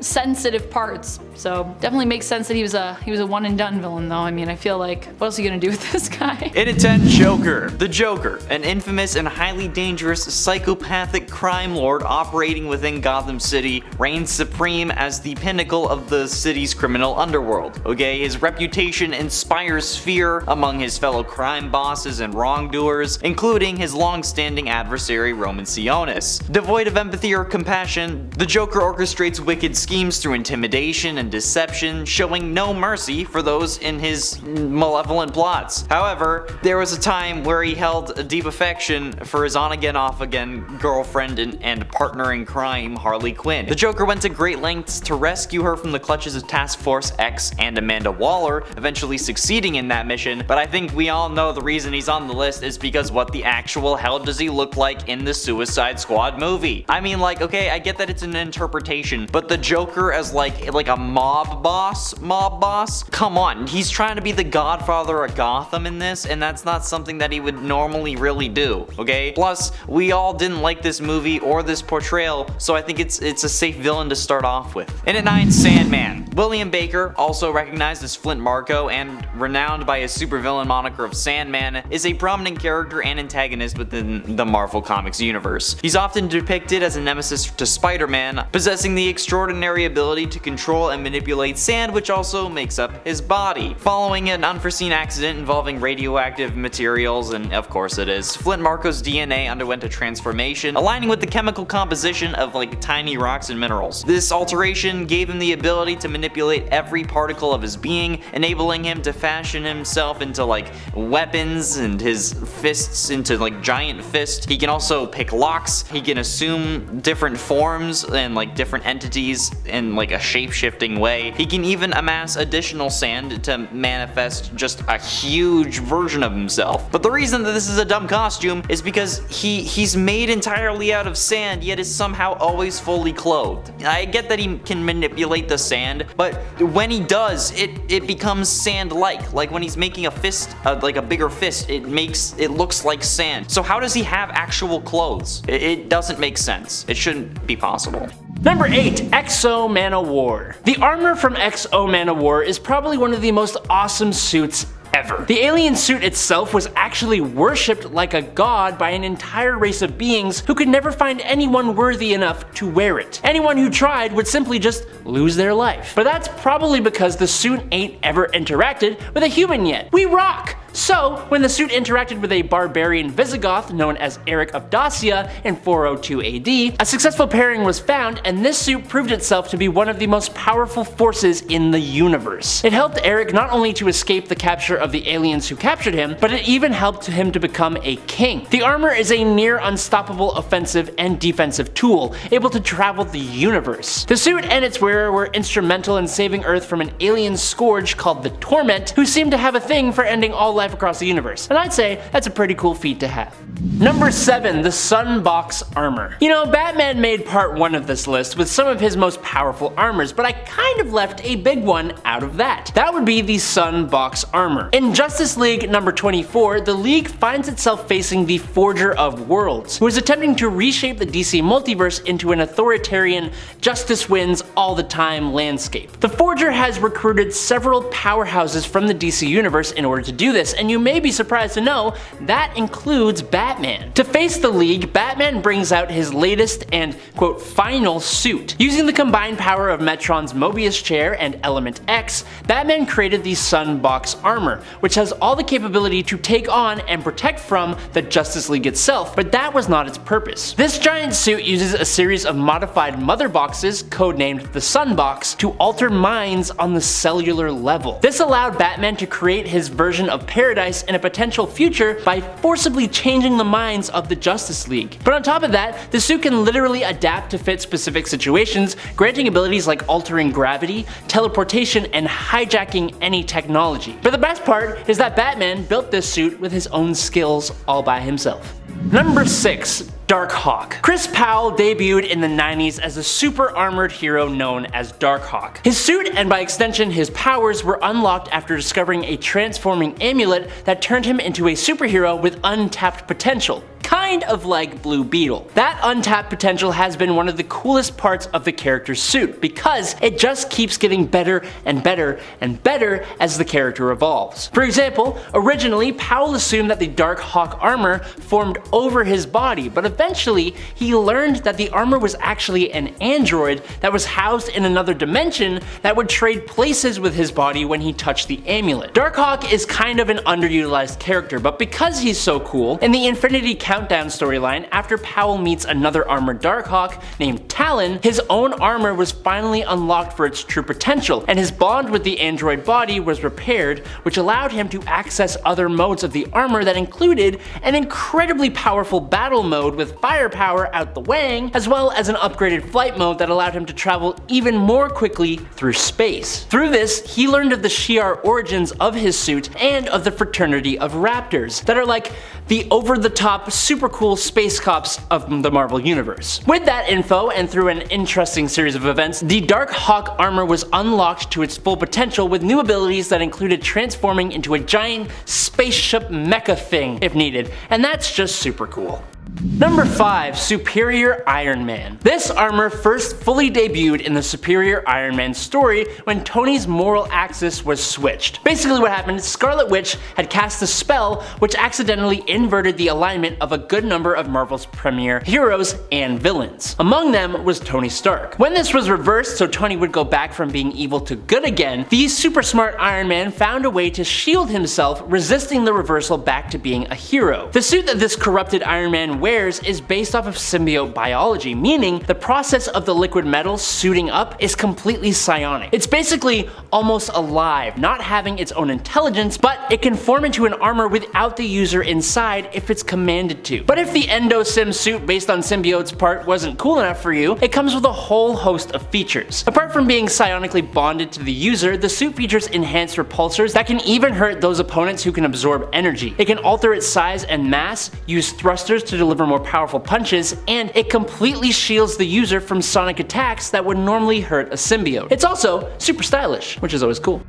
sensitive parts. So definitely makes sense that he was a one and done villain though. I mean, I feel like, what else are you gonna do with this guy? In at 10, Joker. The Joker, an infamous and highly dangerous psychopathic crime lord operating within Gotham City, reigns supreme as the pinnacle of the city's criminal underworld. Okay, his reputation inspires fear among his fellow crime bosses and wrongdoers, including his long-standing adversary Roman Sionis. Devoid of empathy or compassion, the Joker orchestrates wicked schemes through intimidation and deception, showing no mercy for those in his malevolent plots. However, there was a time where he held a deep affection for his on-again off-again girlfriend and partner in crime, Harley Quinn. The Joker went to great lengths to rescue her from the clutches of Task Force X and Amanda Waller, eventually succeeding in that mission, but I think we all know the reason he's on the list is because what the actual hell does he look like in the Suicide Squad movie? I mean, like, okay, I get that it's an interpretation, but the Joker as like a mob boss? Come on, he's trying to be the godfather of Gotham in this, and that's not something that he would normally really do, okay? Plus, we all didn't like this movie or this portrayal, so I think it's a safe villain to start off with. And at 9, Sandman. William Baker, also recognized as Flint Marko and renowned by his supervillain moniker of Sandman, is a prominent character and antagonist within the Marvel Comics universe. He's often depicted as a nemesis to Spider-Man, possessing the extraordinary ability to control and manipulate sand, which also makes up his body. Following an unforeseen accident involving radioactive materials, and of course it is, Flint Marko's DNA underwent a transformation, aligning with the chemical composition of like tiny rocks and minerals. This alteration gave him the ability to manipulate every particle of his being, enabling him to fashion himself into like weapons and his fists into like giant fists. He can also pick locks, he can assume different forms and like different entities in like a shape-shifting way. He can even amass additional sand to manifest just a huge version of himself. But the reason that this is a dumb costume is because he's made entirely out of sand, yet is somehow always fully clothed. I get that he can manipulate the sand, but when he does, it becomes sand-like. Like when he's making a fist, like a bigger fist, it looks like sand. So how does he have actual clothes? It doesn't make sense. It shouldn't be possible. Number 8, X-O-Man-O-War. The armor from X-O-Man-O-War is probably one of the most awesome suits ever. The alien suit itself was actually worshipped like a god by an entire race of beings who could never find anyone worthy enough to wear it. Anyone who tried would simply just lose their life. But that's probably because the suit ain't ever interacted with a human yet. We rock! So, when the suit interacted with a barbarian Visigoth known as Eric of Dacia in 402 AD, a successful pairing was found, and this suit proved itself to be one of the most powerful forces in the universe. It helped Eric not only to escape the capture of the aliens who captured him, but it even helped him to become a king. The armor is a near unstoppable offensive and defensive tool, able to travel the universe. The suit and its wearer were instrumental in saving Earth from an alien scourge called the Torment, who seemed to have a thing for ending all life across the universe, and I'd say that's a pretty cool feat to have. Number 7, the Sunbox armor. You know, Batman made part 1 of this list with some of his most powerful armors, but I kind of left a big one out of that. That would be the Sunbox armor. In Justice League number 24, the League finds itself facing the Forger of Worlds, who is attempting to reshape the DC multiverse into an authoritarian, justice wins all the time landscape. The Forger has recruited several powerhouses from the DC universe in order to do this, and you may be surprised to know that includes Batman. To face the League, Batman brings out his latest and, quote, final suit. Using the combined power of Metron's Mobius chair and Element X, Batman created the Sunbox armor, which has all the capability to take on and protect from the Justice League itself, but that was not its purpose. This giant suit uses a series of modified mother boxes, codenamed the Sunbox, to alter minds on the cellular level. This allowed Batman to create his version of paradise in a potential future by forcibly changing the minds of the Justice League. But on top of that, the suit can literally adapt to fit specific situations, granting abilities like altering gravity, teleportation, and hijacking any technology. But the best part is that Batman built this suit with his own skills all by himself. Number 6. Darkhawk. Chris Powell debuted in the 90s as a super armored hero known as Darkhawk. His suit, and by extension his powers, were unlocked after discovering a transforming amulet that turned him into a superhero with untapped potential. Kind of like Blue Beetle. That untapped potential has been one of the coolest parts of the character's suit because it just keeps getting better and better and better as the character evolves. For example, originally Powell assumed that the Darkhawk armor formed over his body, but eventually he learned that the armor was actually an android that was housed in another dimension that would trade places with his body when he touched the amulet. Darkhawk is kind of an underutilized character, but because he's so cool, in the Infinity Countdown storyline, after Powell meets another armored Darkhawk named Talon, his own armor was finally unlocked for its true potential, and his bond with the android body was repaired, which allowed him to access other modes of the armor that included an incredibly powerful battle mode with firepower out the wang, as well as an upgraded flight mode that allowed him to travel even more quickly through space. Through this, he learned of the Shi'ar origins of his suit and of the fraternity of Raptors that are like the over-the-top super cool space cops of the Marvel Universe. With that info, and through an interesting series of events, the Darkhawk armor was unlocked to its full potential with new abilities that included transforming into a giant spaceship mecha thing if needed, and that's just super cool. Number 5. Superior Iron Man. This armor first fully debuted in the Superior Iron Man story when Tony's moral axis was switched. Basically what happened is Scarlet Witch had cast a spell which accidentally inverted the alignment of a good number of Marvel's premier heroes and villains. Among them was Tony Stark. When this was reversed so Tony would go back from being evil to good again, the super smart Iron Man found a way to shield himself, resisting the reversal back to being a hero. The suit that this corrupted Iron Man wears is based off of symbiote biology, meaning the process of the liquid metal suiting up is completely psionic. It's basically almost alive, not having its own intelligence, but it can form into an armor without the user inside if it's commanded to. But if the EndoSim suit based on symbiote's part wasn't cool enough for you, it comes with a whole host of features. Apart from being psionically bonded to the user, the suit features enhanced repulsors that can even hurt those opponents who can absorb energy. It can alter its size and mass, use thrusters to deliver more powerful punches, and it completely shields the user from sonic attacks that would normally hurt a symbiote. It's also super stylish, which is always cool.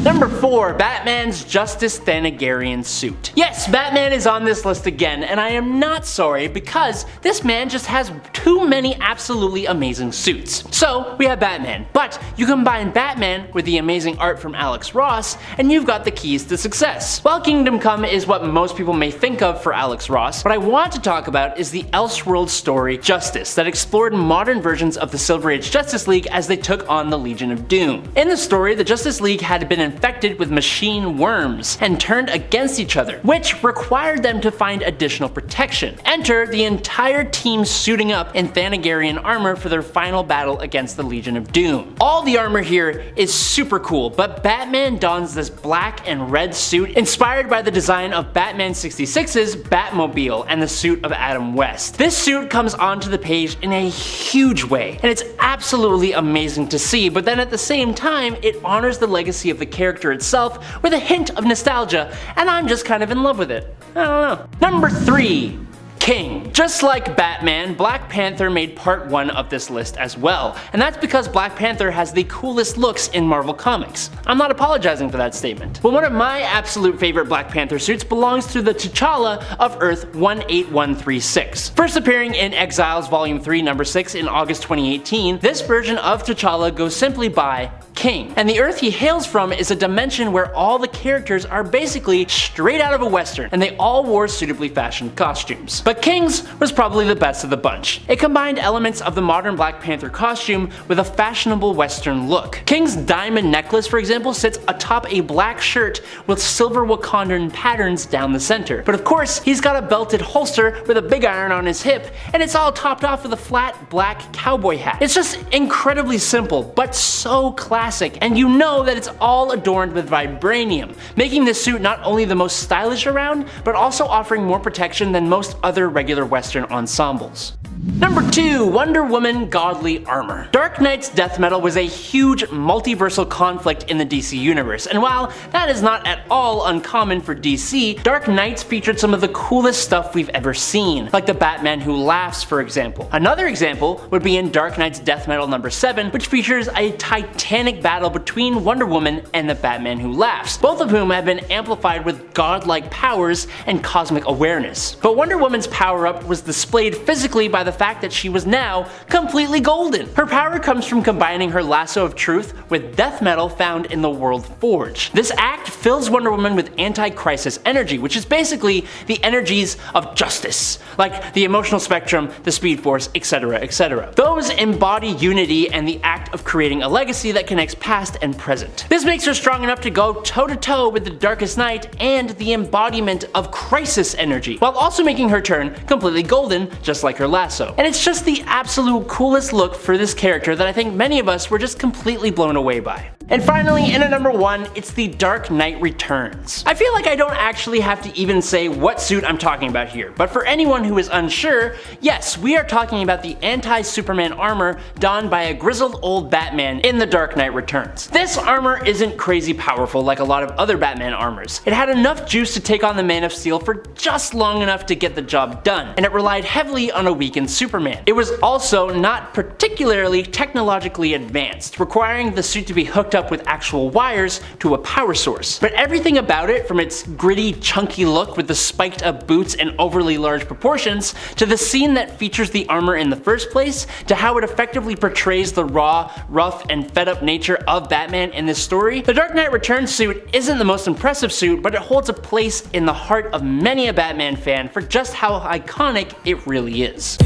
Number 4. Batman's Justice Thanagarian suit. Yes, Batman is on this list again, and I am not sorry because this man just has too many absolutely amazing suits. So we have Batman, but you combine Batman with the amazing art from Alex Ross, and you've got the keys to success. While Kingdom Come is what most people may think of for Alex Ross, what I want to talk about is the Elseworlds story Justice that explored modern versions of the Silver Age Justice League as they took on the Legion of Doom. In the story, the Justice League had been infected with machine worms and turned against each other, which required them to find additional protection. Enter the entire team suiting up in Thanagarian armor for their final battle against the Legion of Doom. All the armor here is super cool, but Batman dons this black and red suit inspired by the design of Batman 66's Batmobile and the suit of Adam West. This suit comes onto the page in a huge way, and it's absolutely amazing to see, but then at the same time, it honors the legacy of the character itself with a hint of nostalgia, and I'm just kind of in love with it. I don't know. Number 3. King. Just like Batman, Black Panther made part 1 of this list as well, and that's because Black Panther has the coolest looks in Marvel Comics. I'm not apologizing for that statement. But one of my absolute favorite Black Panther suits belongs to the T'Challa of Earth 18136. First appearing in Exiles Volume 3 Number 6 in August 2018, this version of T'Challa goes simply by King. And the Earth he hails from is a dimension where all the characters are basically straight out of a Western, and they all wore suitably fashioned costumes. But King's was probably the best of the bunch. It combined elements of the modern Black Panther costume with a fashionable Western look. King's diamond necklace, for example, sits atop a black shirt with silver Wakandan patterns down the center. But of course, he's got a belted holster with a big iron on his hip, and it's all topped off with a flat black cowboy hat. It's just incredibly simple, but so classic, and you know that it's all adorned with vibranium, making this suit not only the most stylish around, but also offering more protection than most other regular Western ensembles. Number 2. Wonder Woman Godly Armor. Dark Knight's death metal was a huge multiversal conflict in the DC universe, and while that is not at all uncommon for DC, Dark Knights featured some of the coolest stuff we've ever seen, like the Batman Who Laughs, for example. Another example would be in Dark Knight's death metal number 7, which features a titanic battle between Wonder Woman and the Batman Who Laughs, both of whom have been amplified with godlike powers and cosmic awareness. But Wonder Woman's power-up was displayed physically by the fact that she was now completely golden. Her power comes from combining her lasso of truth with death metal found in the World Forge. This act fills Wonder Woman with anti-crisis energy, which is basically the energies of justice, like the emotional spectrum, the speed force, etc, etc. Those embody unity and the act of creating a legacy that connects past and present. This makes her strong enough to go toe-to-toe with the Darkest Night and the embodiment of crisis energy, while also making her turn completely golden, just like her lasso. And it's just the absolute coolest look for this character that I think many of us were just completely blown away by. And finally, in at number 1, it's the Dark Knight Returns. I feel like I don't actually have to even say what suit I'm talking about here, but for anyone who is unsure, yes, we are talking about the anti-Superman armor donned by a grizzled old Batman in the Dark Knight Returns. This armor isn't crazy powerful like a lot of other Batman armors. It had enough juice to take on the Man of Steel for just long enough to get the job done, and it relied heavily on a weakened Superman. It was also not particularly technologically advanced, requiring the suit to be hooked up with actual wires to a power source. But everything about it, from its gritty, chunky look with the spiked up boots and overly large proportions, to the scene that features the armor in the first place, to how it effectively portrays the raw, rough, and fed up nature of Batman in this story, the Dark Knight Returns suit isn't the most impressive suit, but it holds a place in the heart of many a Batman fan for just how iconic it really is.